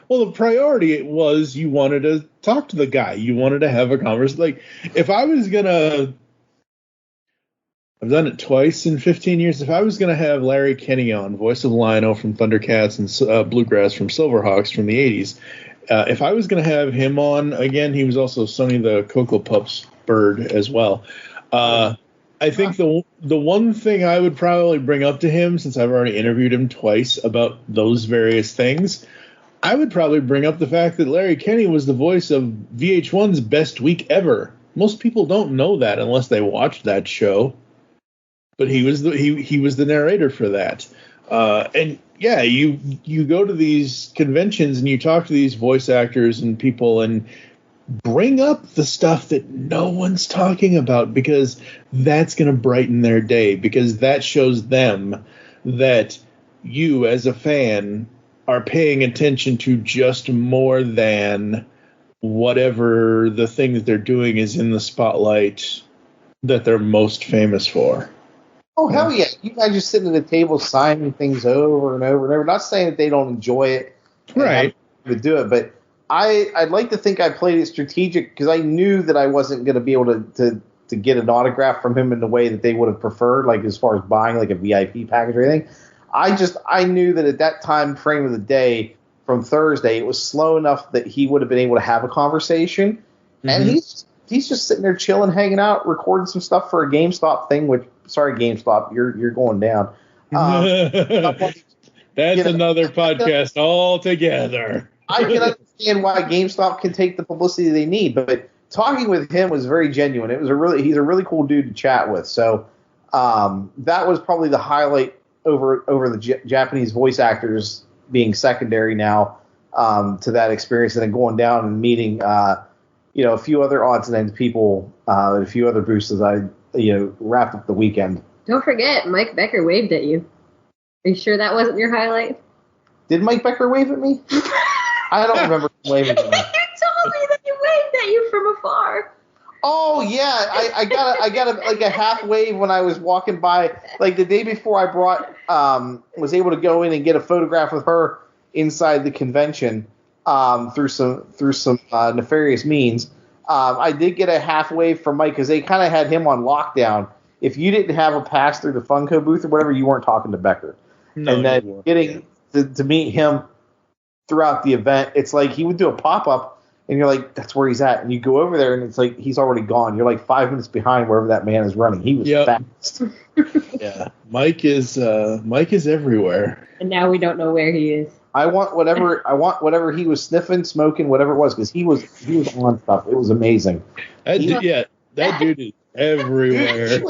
Well, the priority was you wanted to talk to the guy. You wanted to have a conversation. Like, if I was going to, I've done it twice in 15 years. If I was going to have Larry Kenney on, voice of Lionel from Thundercats and Bluegrass from Silverhawks from the 80s, if I was going to have him on again, he was also Sonny the Cocoa Puffs bird as well. I think the one thing I would probably bring up to him, since I've already interviewed him twice about those various things, I would probably bring up the fact that Larry Kenney was the voice of VH1's Best Week Ever. Most people don't know that unless they watched that show. But he was the narrator for that. And yeah, you go to these conventions and you talk to these voice actors and people and bring up the stuff that no one's talking about, because that's going to brighten their day, because that shows them that you as a fan are paying attention to just more than whatever the thing that they're doing is in the spotlight that they're most famous for. Oh, hell yeah. You guys just sitting at a table signing things over and over and over. Not saying that they don't enjoy it. Right. To do it, but I'd like to think I played it strategic because I knew that I wasn't going to be able to get an autograph from him in the way that they would have preferred, like as far as buying like a VIP package or anything. I knew that at that time frame of the day from Thursday, it was slow enough that he would have been able to have a conversation. Mm-hmm. And he's just sitting there chilling, hanging out, recording some stuff for a GameStop thing, which, sorry, GameStop, you're going down. That's another podcast altogether. I can understand why GameStop can take the publicity they need, but talking with him was very genuine. He's a really cool dude to chat with. So that was probably the highlight over the Japanese voice actors being secondary now to that experience, and then going down and meeting a few other odds and ends people at a few other booths as I wrapped up the weekend. Don't forget, Mike Becker waved at you. Are you sure that wasn't your highlight? Did Mike Becker wave at me? I don't remember him waving at me. You told me that he waved at you from afar. Oh yeah, I got a half wave when I was walking by, like the day before I was able to go in and get a photograph with her inside the convention through some nefarious means. I did get a half wave from Mike because they kind of had him on lockdown. If you didn't have a pass through the Funko booth or whatever, you weren't talking to Becker. No, and then getting to meet him throughout the event, it's like he would do a pop-up, and you're like, that's where he's at. And you go over there, and it's like he's already gone. You're like 5 minutes behind wherever that man is running. He was fast. Yeah, Mike is everywhere. And now we don't know where he is. I want whatever he was sniffing, smoking, whatever it was, because he was on stuff. It was amazing. That dude is everywhere.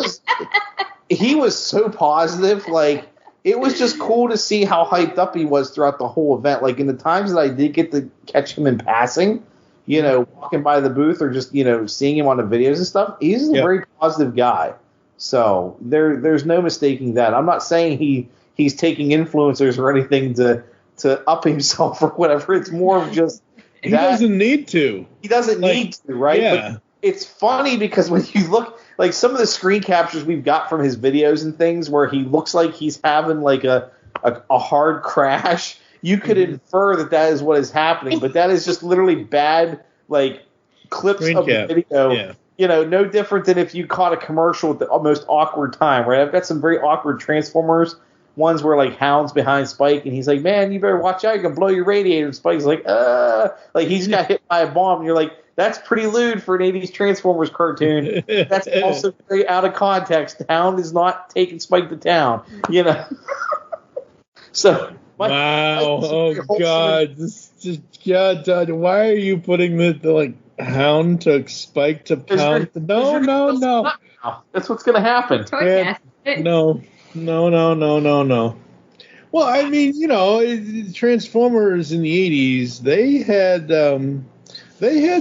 He was so positive. Like, it was just cool to see how hyped up he was throughout the whole event. Like, in the times that I did get to catch him in passing, walking by the booth or just, seeing him on the videos and stuff, he's a very positive guy. So there's no mistaking that. I'm not saying he's taking influencers or anything to to up himself or whatever. It's more of just he doesn't need to. He doesn't need to, right? Yeah. But it's funny because when you look, like some of the screen captures we've got from his videos and things where he looks like he's having like a hard crash, you could infer that is what is happening. But that is just literally bad, like, clips of the video. Yeah. You know, no different than if you caught a commercial at the most awkward time, right? I've got some very awkward Transformers ones where, like, Hound's behind Spike, and he's like, man, you better watch out, you're going to blow your radiator. And Spike's like, he's got hit by a bomb. And you're like, that's pretty lewd for an 80s Transformers cartoon. That's also very out of context. Hound is not taking Spike to town, you know? So, wow. God. God, why are you putting the Hound took Spike to pound? No. That's what's going to happen. No. Well, I mean, you know, Transformers in the 80s, they had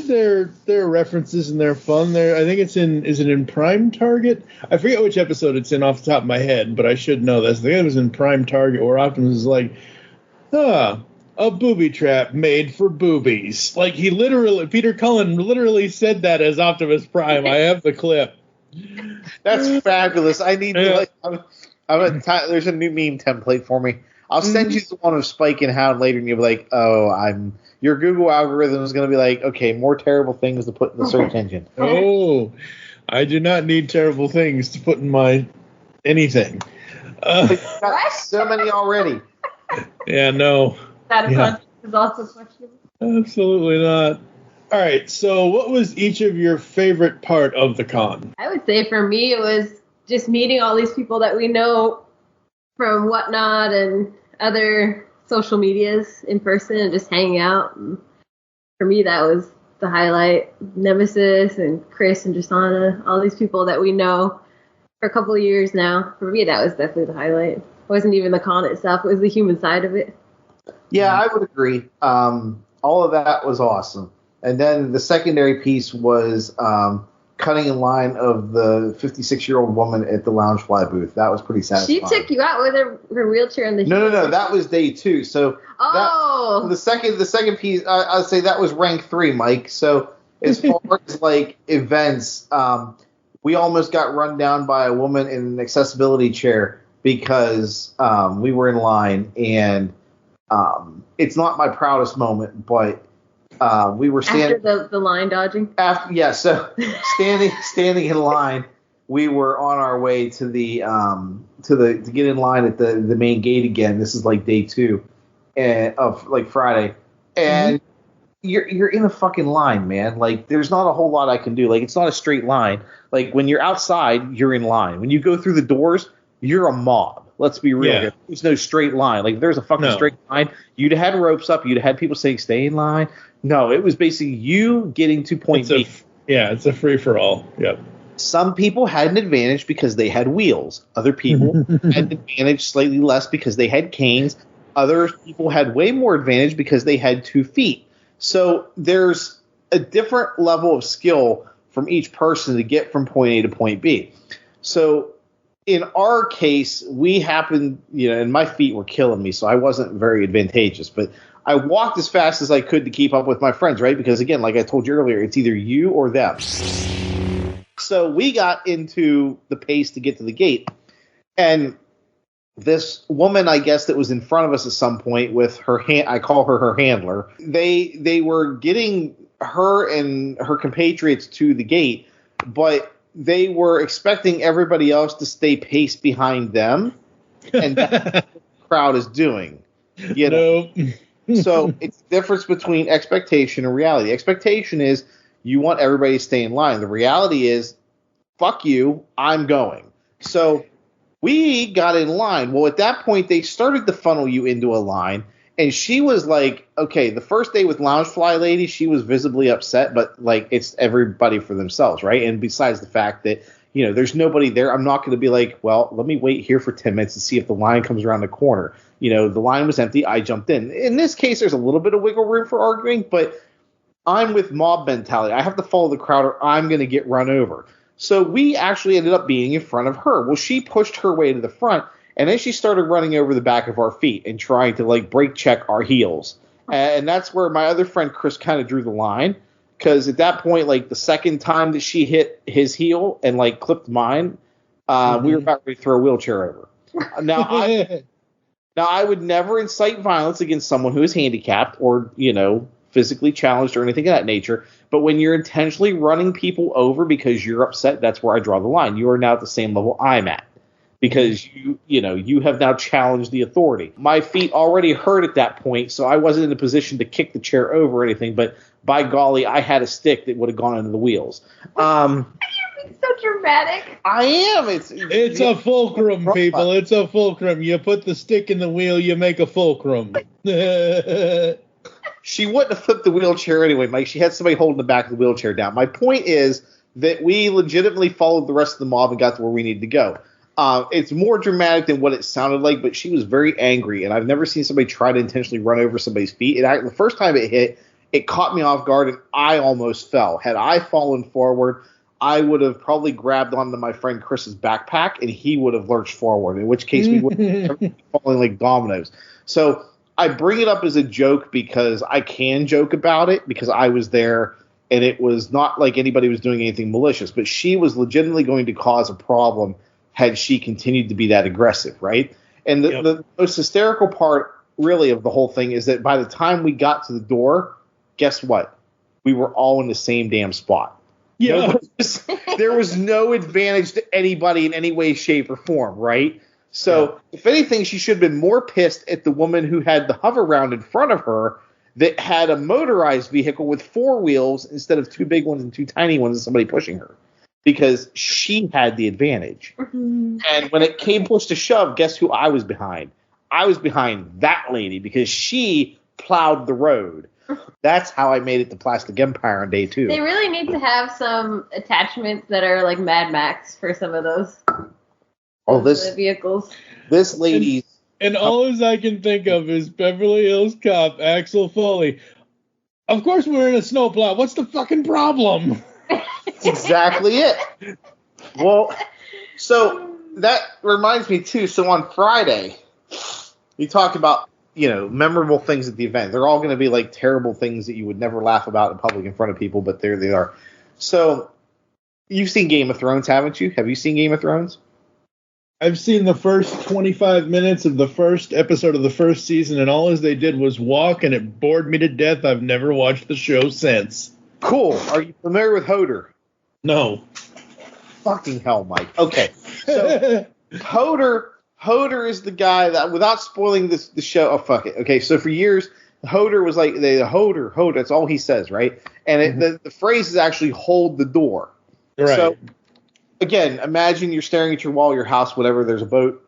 their references and their fun there. I think is it in Prime Target? I forget which episode it's in off the top of my head, but I should know this. I think it was in Prime Target where Optimus is like, a booby trap made for boobies. Like Peter Cullen literally said that as Optimus Prime. I have the clip. That's fabulous. I need to there's a new meme template for me. I'll send you the one of Spike and Hound later, and you'll be like, your Google algorithm is going to be like, okay, more terrible things to put in the search engine. Oh, I do not need terrible things to put in my anything. Got so many already. Yeah, no. That is also questionable. Absolutely not. All right, so what was each of your favorite part of the con? I would say for me it was just meeting all these people that we know from Whatnot and other social medias in person and just hanging out. And for me, that was the highlight. Nemesis and Chris and Jasana, all these people that we know for a couple of years now. For me, that was definitely the highlight. It wasn't even the con itself. It was the human side of it. Yeah, I would agree. All of that was awesome. And then the secondary piece was cutting in line of the 56-year-old woman at the Loungefly booth. That was pretty satisfying. She took you out with her wheelchair in the No. That was day 2. So the second piece, I'd say that was rank 3, Mike. So as far as like events, we almost got run down by a woman in an accessibility chair because we were in line, and it's not my proudest moment, but we were standing after the line dodging. So standing in line, we were on our way to to get in line at the main gate again. This is like day 2 of like Friday, and you're in a fucking line, man. Like there's not a whole lot I can do. Like it's not a straight line. Like when you're outside, you're in line. When you go through the doors, you're a mob. Let's be real here. There's no straight line. Like if there's a fucking straight line, you'd have had ropes up. You'd have had people saying stay in line. No, it was basically you getting to point B. It's a free-for-all. Yep. Some people had an advantage because they had wheels. Other people had an advantage slightly less because they had canes. Other people had way more advantage because they had 2 feet. So there's a different level of skill from each person to get from point A to point B. So in our case, we happened, and my feet were killing me, so I wasn't very advantageous. But I walked as fast as I could to keep up with my friends, right? Because, again, like I told you earlier, it's either you or them. So we got into the pace to get to the gate. And this woman, I guess, that was in front of us at some point with her I call her handler. They were getting her and her compatriots to the gate, but they were expecting everybody else to stay paced behind them, and that's what the crowd is doing. Nope. So it's the difference between expectation and reality. Expectation is you want everybody to stay in line. The reality is, fuck you, I'm going. So we got in line. Well, at that point, they started to funnel you into a line. And she was like, okay, the first day with Loungefly Lady, she was visibly upset, but like it's everybody for themselves, right? And besides the fact that, there's nobody there, I'm not going to be like, well, let me wait here for 10 minutes to see if the line comes around the corner. The line was empty. I jumped in. In this case, there's a little bit of wiggle room for arguing, but I'm with mob mentality. I have to follow the crowd or I'm going to get run over. So we actually ended up being in front of her. Well, she pushed her way to the front. And then she started running over the back of our feet and trying to like brake check our heels. And that's where my other friend Chris kind of drew the line, because at that point, like the second time that she hit his heel and like clipped mine, we were about ready to throw a wheelchair over. Now I would never incite violence against someone who is handicapped or, you know, physically challenged or anything of that nature. But when you're intentionally running people over because you're upset, that's where I draw the line. You are now at the same level I'm at, because you have now challenged the authority. My feet already hurt at that point, so I wasn't in a position to kick the chair over or anything, but by golly, I had a stick that would have gone into the wheels. You're so dramatic. I am. It's a fulcrum, people. It's a fulcrum. You put the stick in the wheel, you make a fulcrum. She wouldn't have flipped the wheelchair anyway, Mike. She had somebody holding the back of the wheelchair down. My point is that we legitimately followed the rest of the mob and got to where we needed to go. It's more dramatic than what it sounded like, but she was very angry, and I've never seen somebody try to intentionally run over somebody's feet. The first time it hit, it caught me off guard, and I almost fell. Had I fallen forward, I would have probably grabbed onto my friend Chris's backpack, and he would have lurched forward, in which case we would have been falling like dominoes. So I bring it up as a joke because I can joke about it, because I was there, and it was not like anybody was doing anything malicious, but she was legitimately going to cause a problem had she continued to be that aggressive, right? And the most hysterical part, really, of the whole thing is that by the time we got to the door, guess what? We were all in the same damn spot. Yeah. There was no advantage to anybody in any way, shape, or form, right? So, if anything, she should have been more pissed at the woman who had the hover round in front of her that had a motorized vehicle with 4 wheels instead of 2 big ones and 2 tiny ones and somebody pushing her, because she had the advantage. And when it came push to shove, guess who I was behind? I was behind that lady, because she plowed the road. That's how I made it to Plastic Empire on day 2. They really need to have some attachments that are like Mad Max for some of those vehicles. This lady. And all I can think of is Beverly Hills Cop Axel Foley. Of course we're in a snowplow. What's the fucking problem? That's exactly it. Well, so that reminds me too. So on Friday, you talked about, memorable things at the event. They're all going to be like terrible things that you would never laugh about in public in front of people, but there they are. So you've seen Game of Thrones, haven't you? Have you seen Game of Thrones? I've seen the first 25 minutes of the first episode of the first season, and all they did was walk, and it bored me to death. I've never watched the show since. Cool. Are you familiar with Hodor? No. Fucking hell, Mike. Okay. So Hodor is the guy that, without spoiling the show, oh, fuck it. Okay, so for years, Hodor was like, Hodor, that's all he says, right? And the phrase is actually hold the door. Right. So, again, imagine you're staring at your wall, your house, whatever, there's a boat.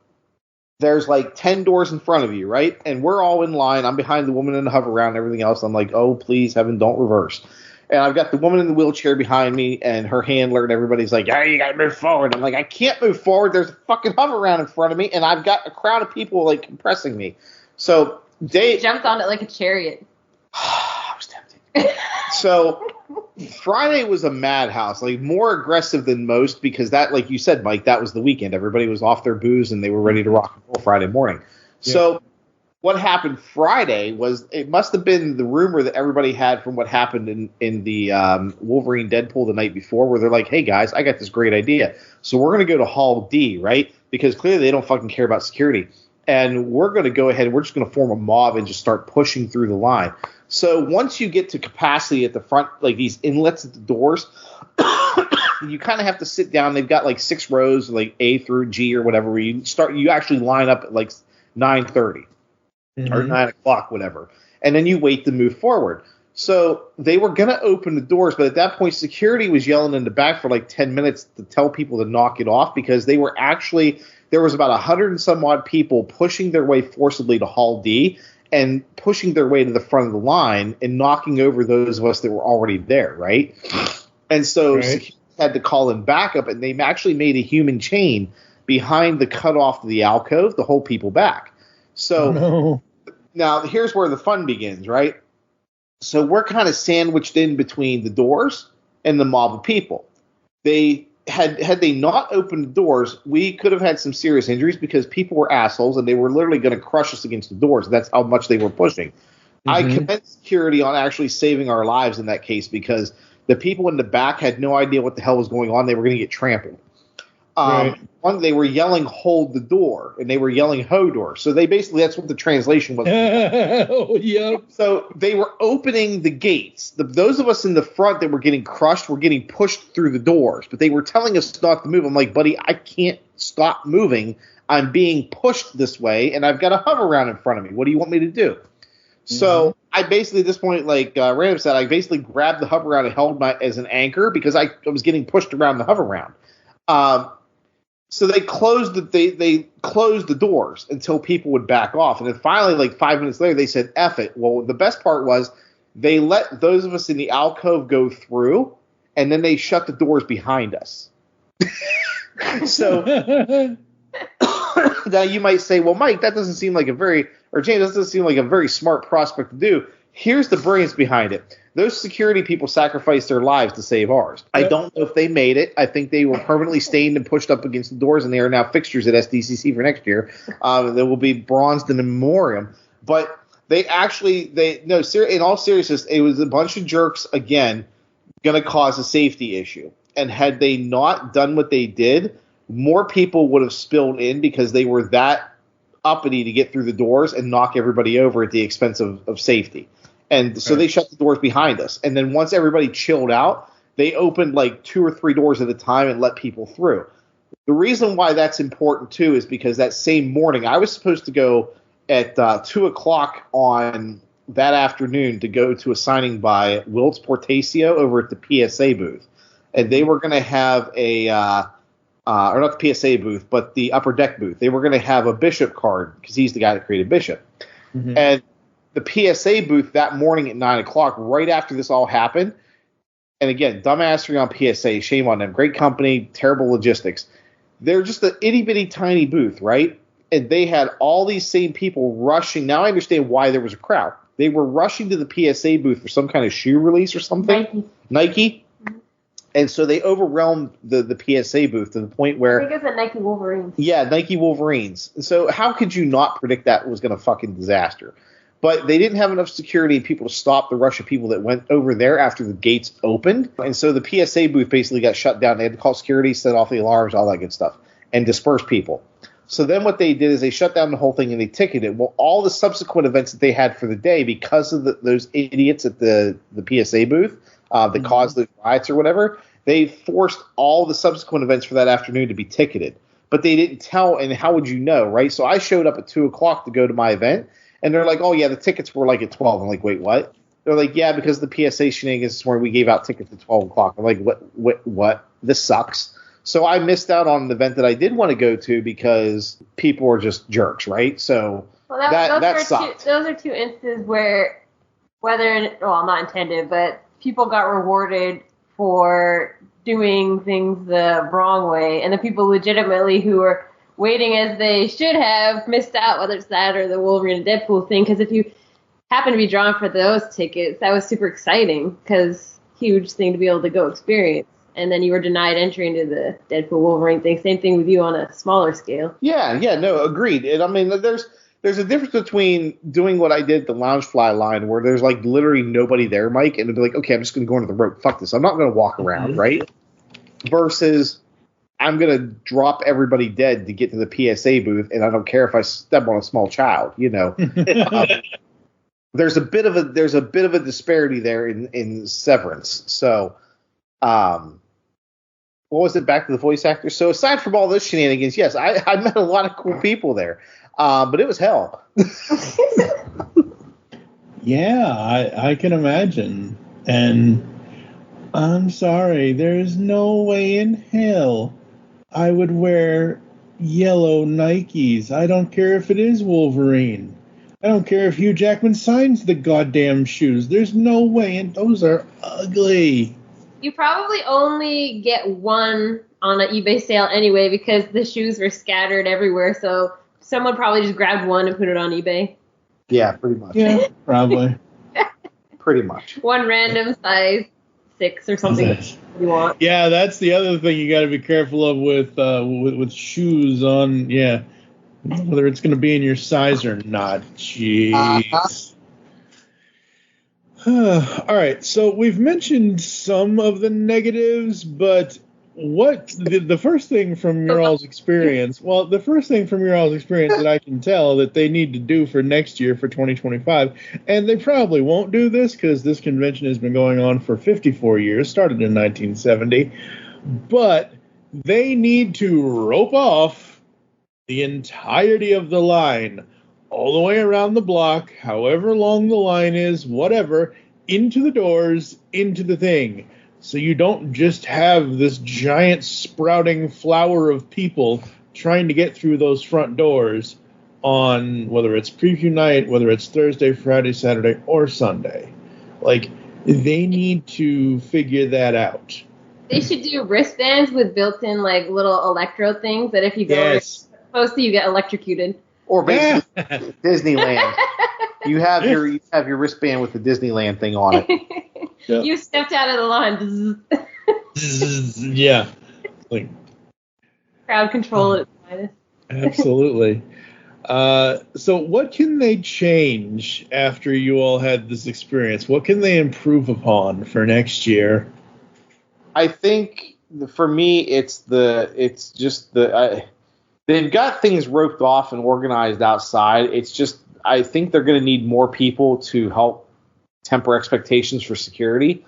There's like 10 doors in front of you, right? And we're all in line. I'm behind the woman in the hover round and everything else. I'm like, oh, please, heaven, don't reverse. And I've got the woman in the wheelchair behind me and her handler, and everybody's like, hey, you got to move forward. I'm like, I can't move forward. There's a fucking hover round in front of me, and I've got a crowd of people like compressing me. So He jumped on it like a chariot. I was tempted. So Friday was a madhouse, like more aggressive than most, because that, like you said, Mike, that was the weekend. Everybody was off their booze and they were ready to rock and roll Friday morning. Yeah. So what happened Friday was, it must have been the rumor that everybody had from what happened in the Wolverine Deadpool the night before, where they're like, hey guys, I got this great idea. So we're going to go to Hall D, right? Because clearly they don't fucking care about security. And we're going to go ahead and we're just going to form a mob and just start pushing through the line. So once you get to capacity at the front, like these inlets at the doors, you kind of have to sit down. They've got like 6 rows, like A through G or whatever, where you actually line up at like 9:30 or 9 o'clock, whatever. And then you wait to move forward. So they were going to open the doors, but at that point, security was yelling in the back for like 10 minutes to tell people to knock it off, because they were actually, there was about 100 and some odd people pushing their way forcibly to Hall D and pushing their way to the front of the line and knocking over those of us that were already there, right? And so security had to call in backup, and they actually made a human chain behind the cutoff of the alcove to hold people back. So now here's where the fun begins, right? So we're kind of sandwiched in between the doors and the mob of people. They had they not opened the doors, we could have had some serious injuries because people were assholes and they were literally going to crush us against the doors. That's how much they were pushing. I commend security on actually saving our lives in that case because the people in the back had no idea what the hell was going on. They were going to get trampled. One, they were yelling, hold the door, and they were yelling, Hodor. So they basically, that's what the translation was. Oh, yep. So they were opening the gates. Those of us in the front that were getting crushed were getting pushed through the doors, but they were telling us not to move. I'm like, buddy, I can't stop moving. I'm being pushed this way, and I've got a hover round in front of me. What do you want me to do? So I basically, at this point, like Random said, I basically grabbed the hover round and held my as an anchor because I was getting pushed around the hover round. So they closed the doors until people would back off. And then finally, like 5 minutes later, they said, F it. Well, the best part was they let those of us in the alcove go through, and then they shut the doors behind us. So now you might say, well, Mike, that doesn't seem like James, that doesn't seem like a very smart prospect to do. Here's the brilliance behind it. Those security people sacrificed their lives to save ours. I don't know if they made it. I think they were permanently stained and pushed up against the doors, and they are now fixtures at SDCC for next year. They will be bronzed in memoriam. But in all seriousness, it was a bunch of jerks, again, going to cause a safety issue. And had they not done what they did, more people would have spilled in because they were that uppity to get through the doors and knock everybody over at the expense of safety. And so they shut the doors behind us. And then once everybody chilled out, they opened like 2 or 3 doors at a time and let people through. The reason why that's important, too, is because that same morning, I was supposed to go at 2 o'clock on that afternoon to go to a signing by Wilts Portacio over at the PSA booth. And they were going to have or not the PSA booth, but the Upper Deck booth. They were going to have a Bishop card because he's the guy that created Bishop. And the PSA booth that morning at 9 o'clock, right after this all happened, and again, dumbassery on PSA, shame on them. Great company, terrible logistics. They're just an itty-bitty tiny booth, right? And they had all these same people rushing. Now I understand why there was a crowd. They were rushing to the PSA booth for some kind of shoe release or something. Nike. And so they overwhelmed the PSA booth to the point where... I think it's a Nike Wolverines. Yeah, Nike Wolverines. So how could you not predict that was going to fucking disaster? But they didn't have enough security and people to stop the rush of people that went over there after the gates opened. And so the PSA booth basically got shut down. They had to call security, set off the alarms, all that good stuff, and disperse people. So then what they did is they shut down the whole thing and they ticketed. Well, all the subsequent events that they had for the day, because of those idiots at the PSA booth that caused those riots or whatever, they forced all the subsequent events for that afternoon to be ticketed. But they didn't tell, and how would you know, right? So I showed up at 2 o'clock to go to my event. And they're like, oh, yeah, the tickets were like at 12. I'm like, wait, what? They're like, yeah, because the PSA shenanigans this morning, we gave out tickets at 12 o'clock. I'm like, what? This sucks. So I missed out on an event that I did want to go to because people are just jerks, right? So that sucked. Those are 2 instances where, not intended, but people got rewarded for doing things the wrong way. And the people legitimately who were waiting as they should have missed out, whether it's that or the Wolverine and Deadpool thing, because if you happen to be drawn for those tickets, that was super exciting, because huge thing to be able to go experience. And then you were denied entry into the Deadpool Wolverine thing. Same thing with you on a smaller scale. Yeah, no, agreed. And I mean, there's a difference between doing what I did at the Loungefly line, where there's like literally nobody there, Mike, and it'd be like, okay, I'm just going to go into the rope. Fuck this. I'm not going to walk around, right? Versus I'm going to drop everybody dead to get to the PSA booth, and I don't care if I step on a small child, you know. There's a bit of a disparity there in severance. So, what was it? Back to the voice actors. So aside from all those shenanigans, yes, I met a lot of cool people there, but it was hell. Yeah, I can imagine. And I'm sorry, there's no way in hell I would wear yellow Nikes. I don't care if it is Wolverine. I don't care if Hugh Jackman signs the goddamn shoes. There's no way, and those are ugly. You probably only get one on an eBay sale anyway, because the shoes were scattered everywhere, so someone probably just grabbed one and put it on eBay. Yeah, pretty much. Yeah, probably. Pretty much. One random size sticks or something that you want. Yeah, that's the other thing you got to be careful of with shoes on. Yeah, whether it's going to be in your size or not. Jeez. All right, so we've mentioned some of the negatives, but what the first thing from your all's experience? Well, the first thing from your all's experience that I can tell that they need to do for next year for 2025, and they probably won't do this because this convention has been going on for 54 years, started in 1970, but they need to rope off the entirety of the line, all the way around the block, however long the line is, whatever, into the doors, into the thing. So you don't just have this giant sprouting flower of people trying to get through those front doors on whether it's preview night, whether it's Thursday, Friday, Saturday, or Sunday. Like, they need to figure that out. They should do wristbands with built-in, like, little electro things that if you go close to, you get electrocuted. Or basically Disneyland. You have your wristband with the Disneyland thing on it. Yep. You stepped out of the line. Yeah. Like, crowd control at its finest. Absolutely. So what can they change after you all had this experience? What can they improve upon for next year? I think for me, they've got things roped off and organized outside. It's just, I think they're going to need more people to help temper expectations for security.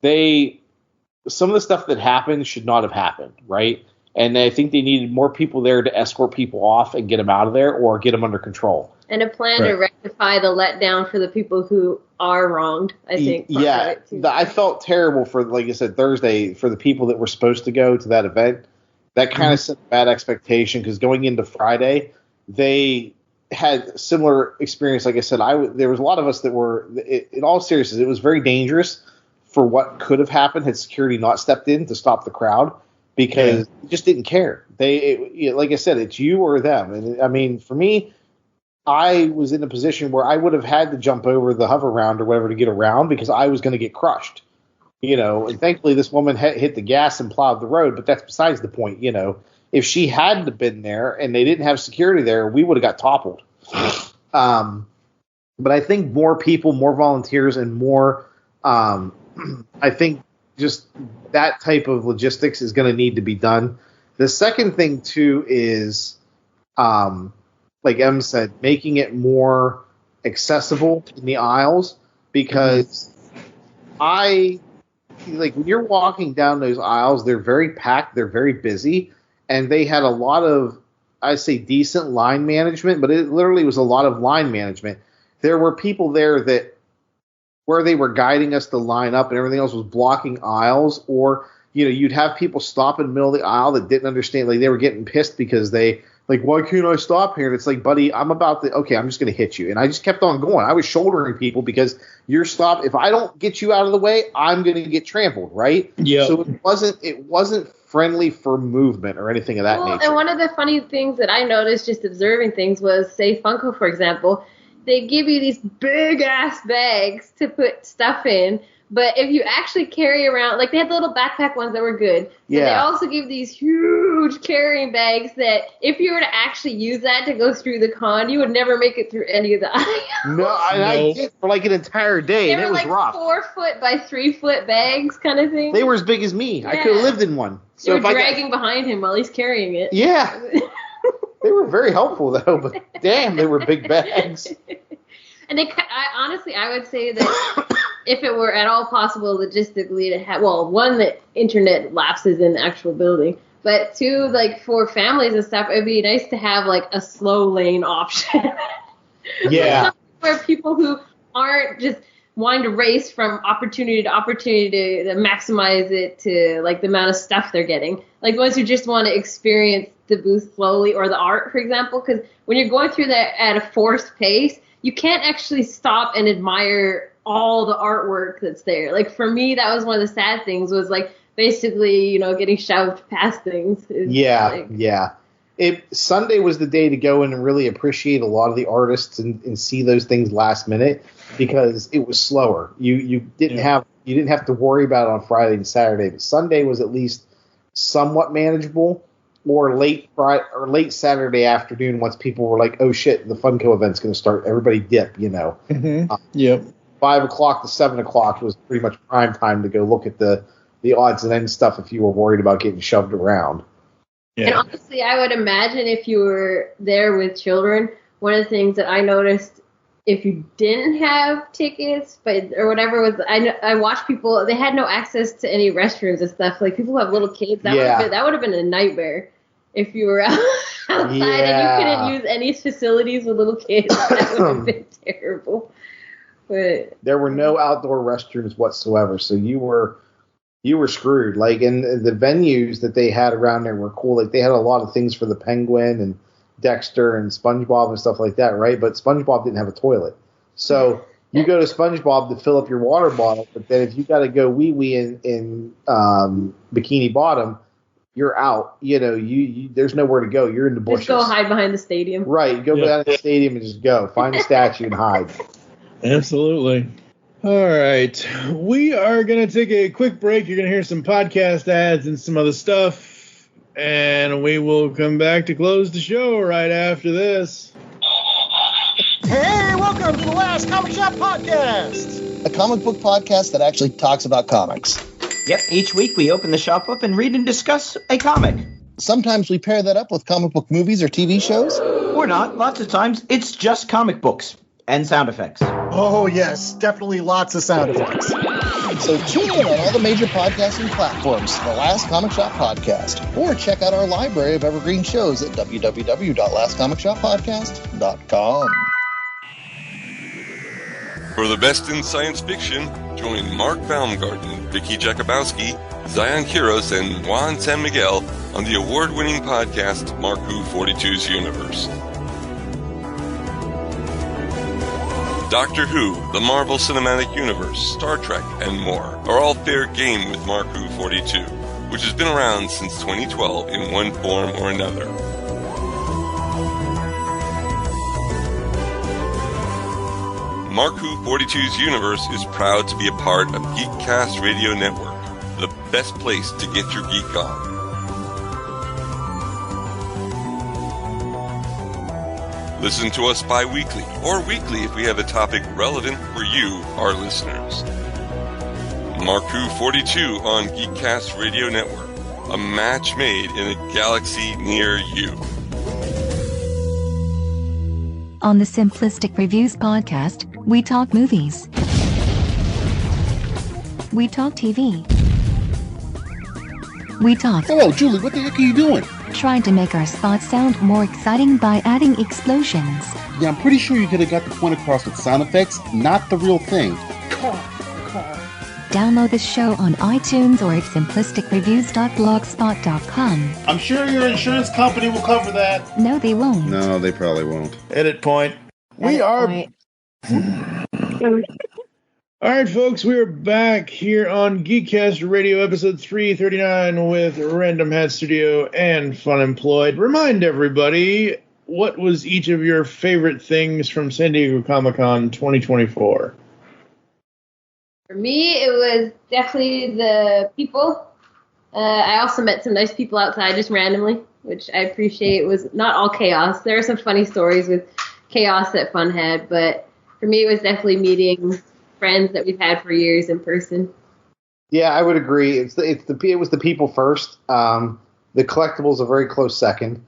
Some of the stuff that happened should not have happened, right? And I think they needed more people there to escort people off and get them out of there or get them under control. And a plan to rectify the letdown for the people who are wronged, I think. Yeah, I felt terrible for, like I said, Thursday, for the people that were supposed to go to that event. That kind of set a bad expectation because going into Friday, they had similar experience. Like I said, there was a lot of us that were, in all seriousness, it was very dangerous for what could have happened had security not stepped in to stop the crowd because they just didn't care. Like I said, it's you or them. And I mean, for me, I was in a position where I would have had to jump over the hover round or whatever to get around because I was going to get crushed. And thankfully this woman hit the gas and plowed the road, but that's besides the point. If she hadn't been there and they didn't have security there, we would have got toppled. But I think more people, more volunteers, and more, I think just that type of logistics is going to need to be done. The second thing, too, is, like Em said, making it more accessible in the aisles because when you're walking down those aisles, they're very packed, they're very busy, and they had a lot of, I say, decent line management, but it literally was a lot of line management. There were people there that where they were guiding us to line up and everything else was blocking aisles, or you'd have people stop in the middle of the aisle that didn't understand, like they were getting pissed because they like, why can't I stop here? And it's like, buddy, I'm just going to hit you. And I just kept on going. I was shouldering people because if I don't get you out of the way, I'm going to get trampled, right? Yeah. So it wasn't friendly for movement or anything of that nature. And one of the funny things that I noticed just observing things was, say, Funko, for example, they give you these big-ass bags to put stuff in, but if you actually carry around, like they had the little backpack ones that were good, but they also give these huge carrying bags that if you were to actually use that to go through the con, you would never make it through any of the aisles. I did for like an entire day, and it was rough. 4 foot by 3 foot bags kind of thing. They were as big as me. Yeah. I could have lived in one. So you were dragging behind him while he's carrying it. Yeah. They were very helpful, though, but damn, they were big bags. And I would say that if it were at all possible logistically to have, one, that internet lapses in the actual building, but two, like for families and stuff, it'd be nice to have like a slow lane option. Yeah. Where people who aren't just wanting to race from opportunity to opportunity to maximize it to like the amount of stuff they're getting. Like ones who just want to experience the booth slowly or the art, for example, because when you're going through that at a forced pace, you can't actually stop and admire all the artwork that's there. Like for me, that was one of the sad things was like basically, getting shoved past things. Yeah. Sunday was the day to go in and really appreciate a lot of the artists and see those things last minute because it was slower. You didn't have to worry about it on Friday and Saturday, but Sunday was at least somewhat manageable. Or late Saturday afternoon, once people were like, "Oh shit, the Funko event's going to start." Everybody dip, Mm-hmm. Yep. 5 o'clock to 7 o'clock was pretty much prime time to go look at the odds and ends stuff if you were worried about getting shoved around. Yeah. And honestly, I would imagine if you were there with children, one of the things that I noticed if you didn't have tickets, or whatever, was I watched people, they had no access to any restrooms and stuff. Like people who have little kids, that would have been a nightmare if you were outside and you couldn't use any facilities with little kids. That would have been terrible. But there were no outdoor restrooms whatsoever, so you were screwed. Like, and the venues that they had around there were cool. Like they had a lot of things for the Penguin and Dexter and SpongeBob and stuff like that, right? But SpongeBob didn't have a toilet. So you go to SpongeBob to fill up your water bottle, but then if you got to go wee-wee in Bikini Bottom, you're out. You there's nowhere to go. You're in the bushes. Just go hide behind the stadium. Right. Go behind the stadium and just go. Find a statue and hide. Absolutely. All right. We are going to take a quick break. You're going to hear some podcast ads and some other stuff. And we will come back to close the show right after this. Hey, welcome to the Last Comic Shop Podcast, a comic book podcast that actually talks about comics. Yep, each week we open the shop up and read and discuss a comic. Sometimes we pair that up with comic book movies or TV shows. Or not. Lots of times it's just comic books and sound effects. Oh, yes, definitely lots of sound effects. So tune in on all the major podcasting platforms to the Last Comic Shop Podcast, or check out our library of evergreen shows at www.lastcomicshoppodcast.com. For the best in science fiction, join Mark Baumgarten, Vicky Jakubowski, Zion Kiros, and Juan San Miguel on the award-winning podcast Mark Who 42's Universe. Doctor Who, the Marvel Cinematic Universe, Star Trek, and more are all fair game with Mark Who 42, which has been around since 2012 in one form or another. Mark Who 42's Universe is proud to be a part of Geekcast Radio Network, the best place to get your geek on. Listen to us bi-weekly or weekly if we have a topic relevant for you, our listeners. Mark Who 42 on Geekcast Radio Network, a match made in a galaxy near you. On the Simplistic Reviews podcast, we talk movies. We talk TV. We talk... Hello, Julie, what the heck are you doing? Trying to make our spots sound more exciting by adding explosions. Yeah, I'm pretty sure you could have got the point across with sound effects, not the real thing. Download this show on iTunes or at simplisticreviews.blogspot.com. I'm sure your insurance company will cover that. No, they won't. No, they probably won't. Edit point. We are... All right, folks, we are back here on Geekcast Radio, episode 339 with Random Hat Studio and FunEmployed. Remind everybody, what was each of your favorite things from San Diego Comic-Con 2024? For me, it was definitely the people. I also met some nice people outside just randomly, which I appreciate. It was not all chaos. There are some funny stories with chaos that Fun had, but for me, it was definitely meeting friends that we've had for years in person. Yeah, I would agree. It was the people first. The collectibles a very close second.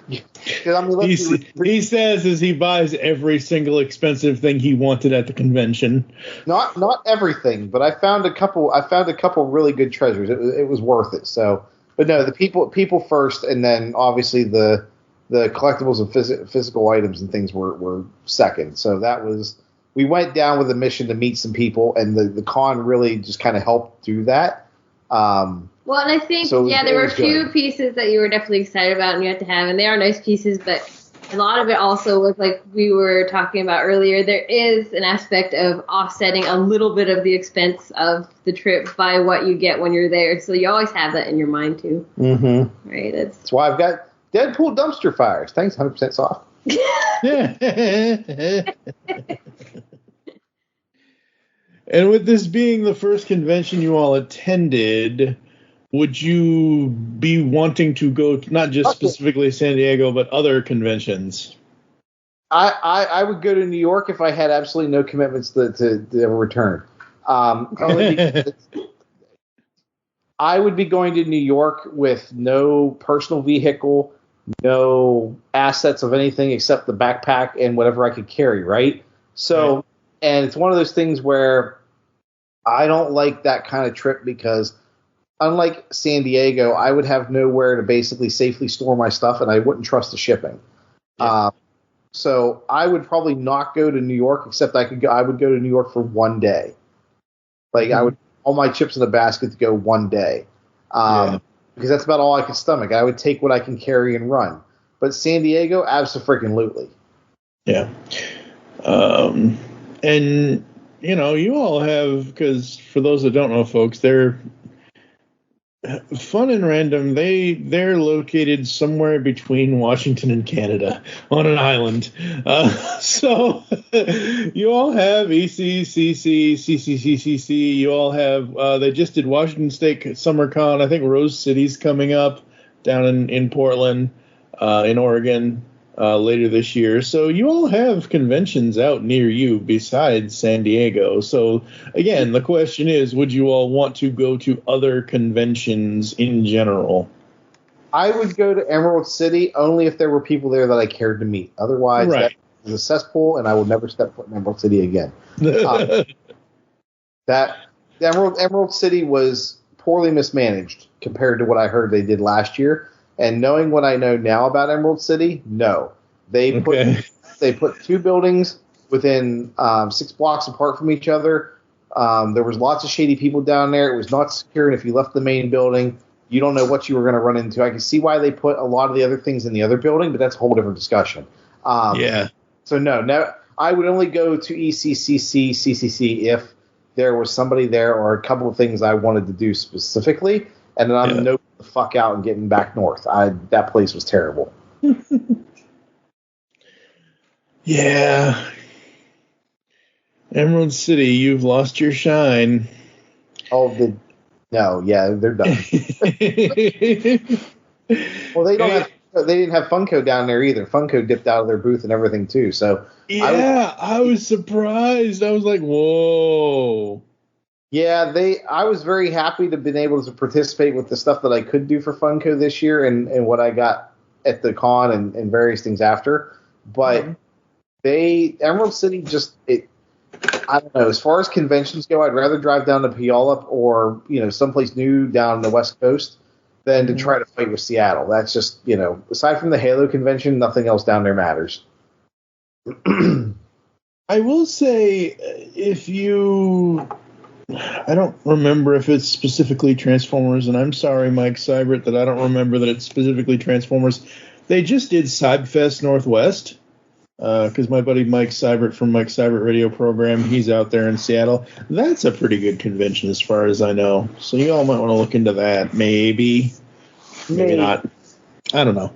He says as he buys every single expensive thing he wanted at the convention. Not everything, but I found a couple really good treasures. It was worth it. So, but no, the people first, and then obviously the collectibles and physical items and things were second. So that was. We went down with a mission to meet some people, and the con really just kind of helped do that. Well, and I think, there were a few pieces that you were definitely excited about and you had to have, and they are nice pieces, but a lot of it also was like we were talking about earlier, there is an aspect of offsetting a little bit of the expense of the trip by what you get when you're there. So you always have that in your mind too. Mm-hmm. Right? That's why I've got Deadpool dumpster fires. Thanks, 100% off. And with this being the first convention you all attended, would you be wanting to go not just specifically San Diego, but other conventions? I would go to New York if I had absolutely no commitments to ever return. Only because I would be going to New York with no personal vehicle, no assets of anything except the backpack and whatever I could carry, right? So, and it's one of those things where I don't like that kind of trip because unlike San Diego, I would have nowhere to basically safely store my stuff, and I wouldn't trust the shipping. Yeah. So I would probably not go to New York, except I would go to New York for one day. Like I would all my chips in a basket to go one day, because that's about all I could stomach. I would take what I can carry and run. But San Diego, abso-freaking-lutely. Yeah. And you all have, because for those that don't know, folks, they're Fun and Random, they're located somewhere between Washington and Canada on an island. So you all have ECCC, CCCCC, you all have, they just did Washington State Summer Con. I think Rose City's coming up down in Portland, in Oregon, later this year. So you all have conventions out near you besides San Diego. So again, the question is, would you all want to go to other conventions in general? I would go to Emerald City only if there were people there that I cared to meet. Otherwise, that is a cesspool, and I will never step foot in Emerald City again. That Emerald City was poorly mismanaged compared to what I heard they did last year. And knowing what I know now about Emerald City, no. They put two buildings within 6 blocks apart from each other. There was lots of shady people down there. It was not secure, and if you left the main building, you don't know what you were going to run into. I can see why they put a lot of the other things in the other building, but that's a whole different discussion. So no, I would only go to ECCC, CCC if there was somebody there or a couple of things I wanted to do specifically, and then I'm no the fuck out and getting back north. That place was terrible. Yeah. Emerald City, you've lost your shine. Oh, they're done. Well, they didn't have Funko down there either. Funko dipped out of their booth and everything too. So I was surprised. I was like, whoa. Yeah, I was very happy to have been able to participate with the stuff that I could do for Funko this year and what I got at the con and various things after. But Emerald City I don't know. As far as conventions go, I'd rather drive down to Puyallup or someplace new down the West Coast than to try to fight with Seattle. That's just aside from the Halo convention, nothing else down there matters. I will say I don't remember if it's specifically Transformers, and I'm sorry, Mike Seibert, that I don't remember that it's specifically Transformers. They just did Cybfest Northwest, because my buddy Mike Seibert from Mike Seibert Radio Program, he's out there in Seattle. That's a pretty good convention as far as I know. So you all might want to look into that. Maybe not. I don't know.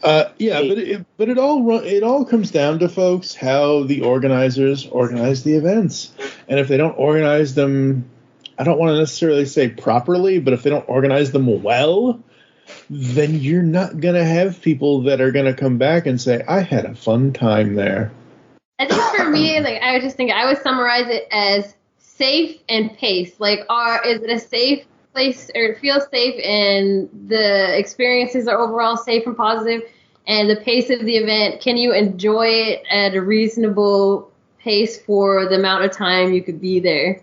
But it all comes down to, folks, how the organizers organize the events. And if they don't organize them, I don't want to necessarily say properly, but if they don't organize them well, then you're not going to have people that are going to come back and say, I had a fun time there. I think for me, I would summarize it as safe and pace. Is it a safe place, or it feels safe and the experiences are overall safe and positive, and the pace of the event, can you enjoy it at a reasonable pace for the amount of time you could be there?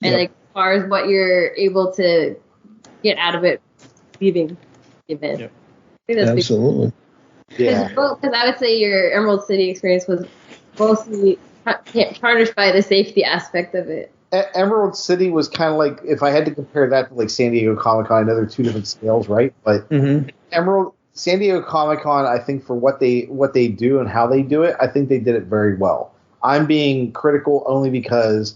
And as far as what you're able to get out of it leaving the event. Yep. I think that's absolutely. Because I would say your Emerald City experience was mostly tarnished by the safety aspect of it. Emerald City was kind of like, if I had to compare that to San Diego Comic-Con, I know they're two different scales, right? But San Diego Comic-Con, I think for what they do and how they do it, I think they did it very well. I'm being critical only because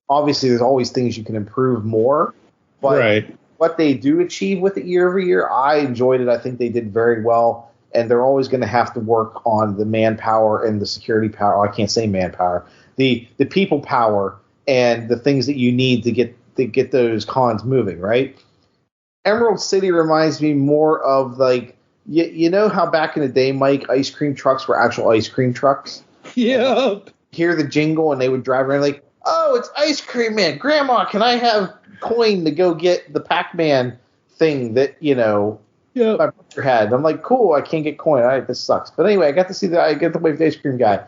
obviously there's always things you can improve more, but what they do achieve with it year over year, I enjoyed it. I think they did very well, and they're always going to have to work on the manpower and the security power. I can't say manpower, the people power and the things that you need to get those cons moving, right? Emerald City reminds me more of like, you know how back in the day, Mike, ice cream trucks were actual ice cream trucks? Yeah. Hear the jingle and they would drive around like, oh, it's Ice Cream Man. Grandma, can I have coin to go get the Pac-Man thing that, my brother had? I'm like, cool, I can't get coin. All right, this sucks. But anyway, I get to wave the ice cream guy.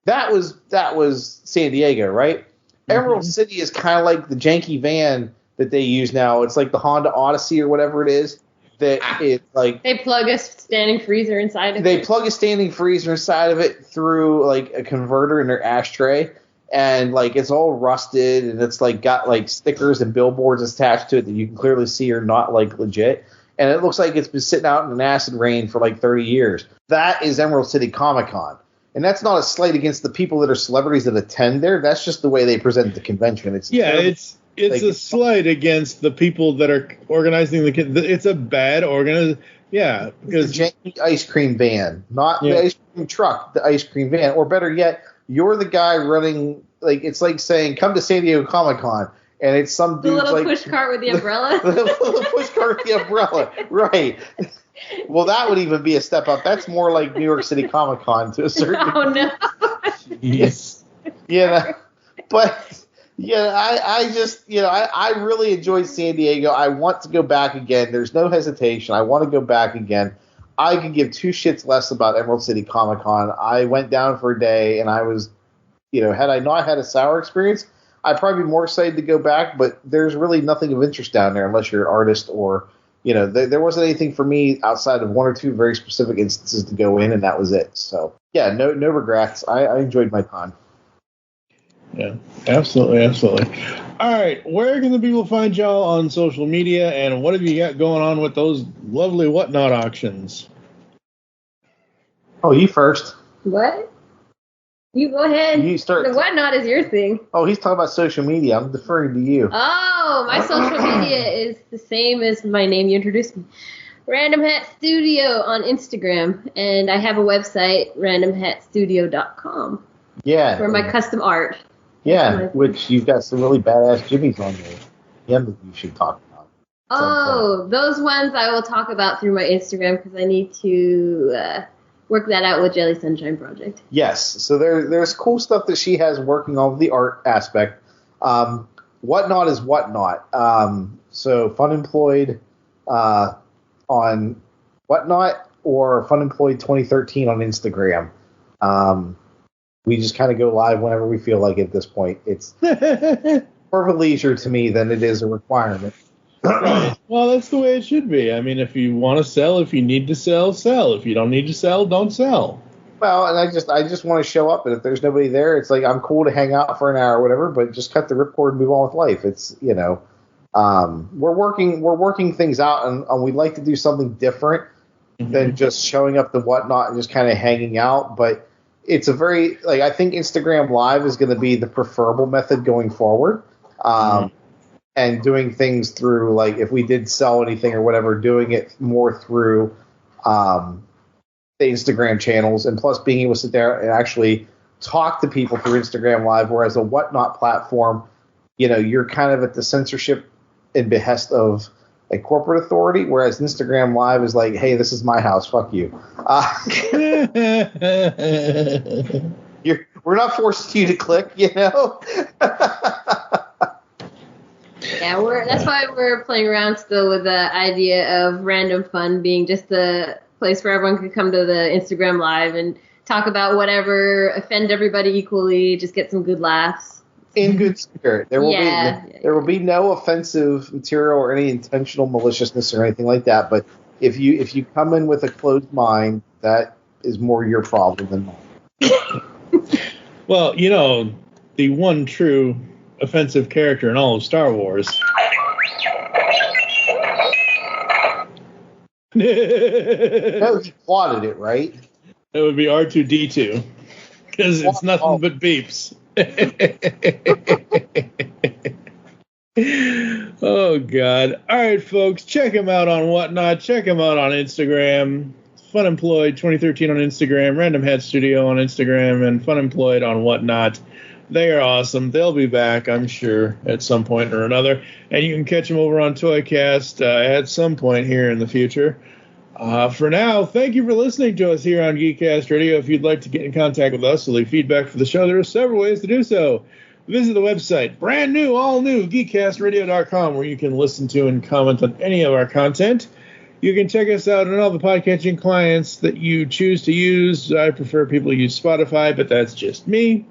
That was San Diego, right? Mm-hmm. Emerald City is kind of like the janky van that they use now. It's like the Honda Odyssey or whatever it is. That it's like they plug a standing freezer inside of it. They plug a standing freezer inside of it through like a converter in their ashtray, and like it's all rusted and it's like got like stickers and billboards attached to it that you can clearly see are not like legit. And it looks like it's been sitting out in an acid rain for like 30 years. That is Emerald City Comic-Con. And that's not a slight against the people that are celebrities that attend there. That's just the way they present the convention. It's a slight against the people that are organizing it's a bad organization. Yeah, because the janky ice cream van, not the ice cream truck, the ice cream van. Or better yet, you're the guy running. Like it's like saying, "Come to San Diego Comic-Con," and it's some dude little push cart with the umbrella. The little push cart with the umbrella, right? Well, that would even be a step up. That's more like New York City Comic-Con to a certain degree. Oh no! Yes. Yeah, but. Yeah, I just, I really enjoyed San Diego. I want to go back again. There's no hesitation. I want to go back again. I could give two shits less about Emerald City Comic-Con. I went down for a day, and I was, had I not had a sour experience, I'd probably be more excited to go back, but there's really nothing of interest down there unless you're an artist or, there wasn't anything for me outside of one or two very specific instances to go in, and that was it. So, yeah, no regrets. I enjoyed my time. Yeah, absolutely. All right, where can the people find y'all on social media, and what have you got going on with those lovely Whatnot auctions? Oh, you first. What? You go ahead. You start. The Whatnot is your thing. Oh, he's talking about social media. I'm deferring to you. Oh, my social media is the same as my name you introduced me. Random Hat Studio on Instagram, and I have a website, randomhatstudio.com. Yeah. For my custom art. Yeah, which you've got some really badass jimmies on there. Yeah, that you should talk about. Oh, those ones I will talk about through my Instagram because I need to work that out with Jelly Sunshine Project. Yes, so there's cool stuff that she has working on the art aspect. Whatnot is Whatnot. So FunEmployed on Whatnot or FunEmployed 2013 on Instagram. We just kind of go live whenever we feel like it at this point. It's more of a leisure to me than it is a requirement. Right. Well, that's the way it should be. I mean, if you want to sell, if you need to sell, sell. If you don't need to sell, don't sell. Well, and I just want to show up, and if there's nobody there, it's like I'm cool to hang out for an hour or whatever, but just cut the ripcord and move on with life. It's we're working things out, and we'd like to do something different than just showing up to Whatnot and just kind of hanging out, but. It's a very, I think Instagram Live is going to be the preferable method going forward. And doing things through, if we did sell anything or whatever, doing it more through the Instagram channels. And plus being able to sit there and actually talk to people through Instagram Live, whereas a Whatnot platform, you're kind of at the censorship and behest of a corporate authority, whereas Instagram Live is like, hey, this is my house, fuck you. We're not forcing you to click, Yeah, that's why we're playing around still with the idea of Random Fun being just a place where everyone can come to the Instagram Live and talk about whatever, offend everybody equally, just get some good laughs. In good spirit. There will be no offensive material or any intentional maliciousness or anything like that. But if you come in with a closed mind, that is more your problem than mine. Well, the one true offensive character in all of Star Wars. No, he plotted it, right? That would be R2D2. Because it's nothing but beeps. Oh, God. All right, folks. Check him out on Whatnot. Check him out on Instagram. FunEmployed 2013 on Instagram. Random Hat Studio on Instagram. And FunEmployed on Whatnot. They are awesome. They'll be back, I'm sure, at some point or another. And you can catch them over on ToyCast at some point here in the future. For now, thank you for listening to us here on Geekcast Radio. If you'd like to get in contact with us or leave feedback for the show, there are several ways to do so. Visit the website, brand new, all new, geekcastradio.com, where you can listen to and comment on any of our content. You can check us out on all the podcatching clients that you choose to use. I prefer people use Spotify, but that's just me.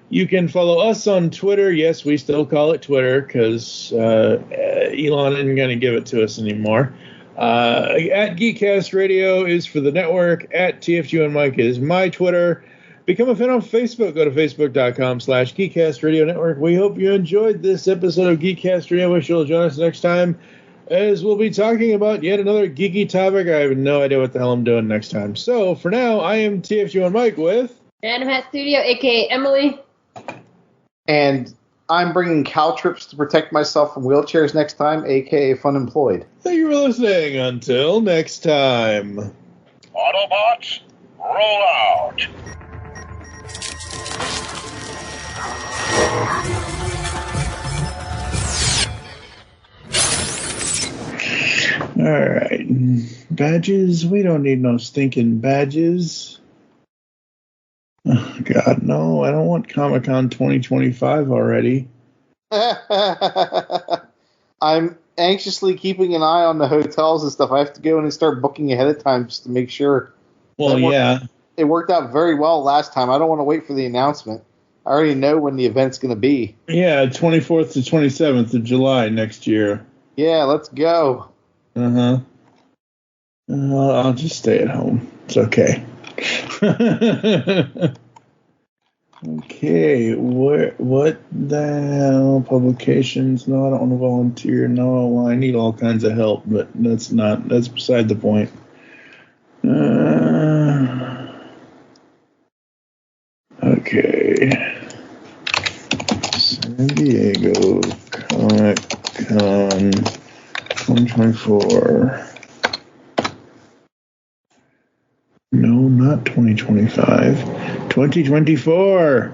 You can follow us on Twitter. Yes, we still call it Twitter because Elon isn't going to give it to us anymore. At Geekcast Radio is for the network. At TFG1Mike is my Twitter. Become a fan on Facebook. Go to facebook.com/Geekcast Radio Network. We hope you enjoyed this episode of Geekcast Radio. Wish you'll join us next time, as we'll be talking about yet another geeky topic. I have no idea what the hell I'm doing next time. So for now, I am TFG1Mike with Random Hat Studio, a.k.a. Emily. And I'm bringing cow trips to protect myself from wheelchairs next time, a.k.a. FunEmployed. Thank you for listening. Until next time. Autobots, roll out. All right. Badges? We don't need no stinking badges. Oh, God, no. I don't want Comic-Con 2025 already. I'm anxiously keeping an eye on the hotels and stuff. I have to go in and start booking ahead of time just to make sure. Well, yeah. It worked out very well last time. I don't want to wait for the announcement. I already know when the event's going to be. Yeah, 24th to 27th of July next year. Yeah, let's go. Uh-huh. I'll just stay at home. It's okay. Okay, what the hell? Publications? No, I don't want to volunteer. No, well, I need all kinds of help, but that's beside the point. Okay. San Diego Comic-Con 2024. No, not 2025. 2024.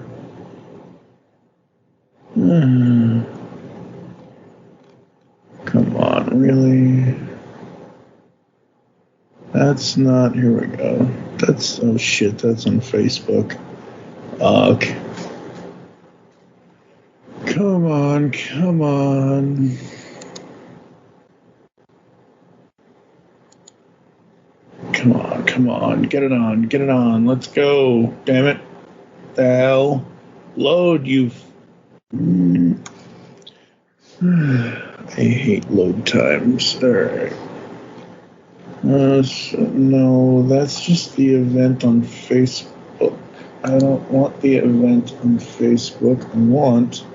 Come on, really? That's not. Here we go. That's. Oh shit, that's on Facebook. Ugh. Come on. Come on, get it on, let's go, damn it, the hell, load, you, I hate load times, alright, no, that's just the event on Facebook, I don't want the event on Facebook, I want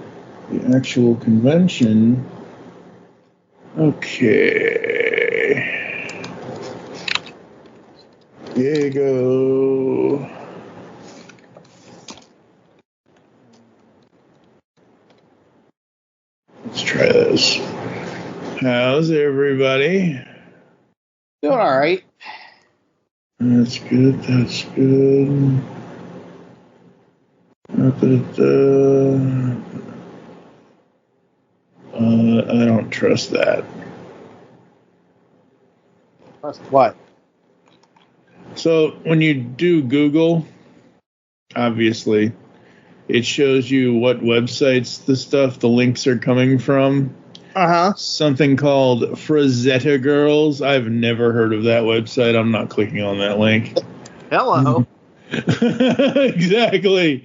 the actual convention, okay. Diego. Let's try this. How's everybody? Doing all right. That's good. That's good. I don't trust that. Trust what? So when you do Google, obviously, it shows you what websites the links are coming from. Uh-huh. Something called Frazetta Girls. I've never heard of that website. I'm not clicking on that link. Hello. Exactly.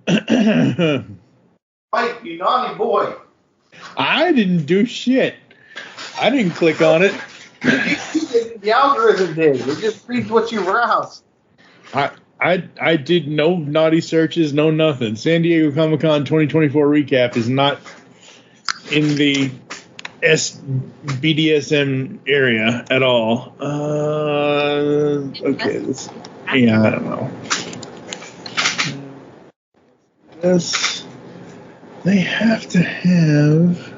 Mike, you naughty boy. I didn't do shit. I didn't click on it. The algorithm did. It just reads what you browse. I did no naughty searches, no nothing. San Diego Comic-Con 2024 recap is not in the BDSM area at all. Okay, I don't know. This, they have to have.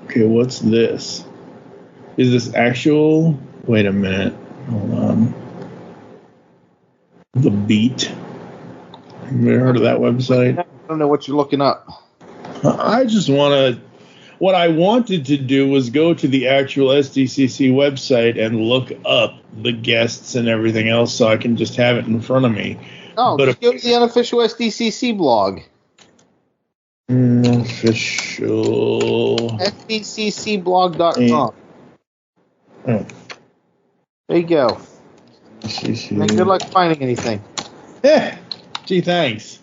Okay, what's this? Is this actual? Wait a minute. Hold on. The Beat. Have you ever heard of that website? I don't know what you're looking up. I just want to. What I wanted to do was go to the actual SDCC website and look up the guests and everything else, so I can just have it in front of me. Oh, but just go to the unofficial SDCC blog. Official. SDCCblog.com. Oh. There you go. And good luck finding anything. Gee, thanks.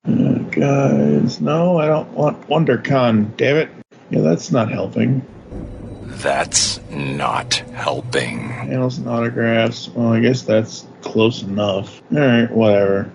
Guys, no, I don't want WonderCon, damn it. Yeah, that's not helping. That's not helping. Panels and autographs. Well, I guess that's close enough. Alright, whatever.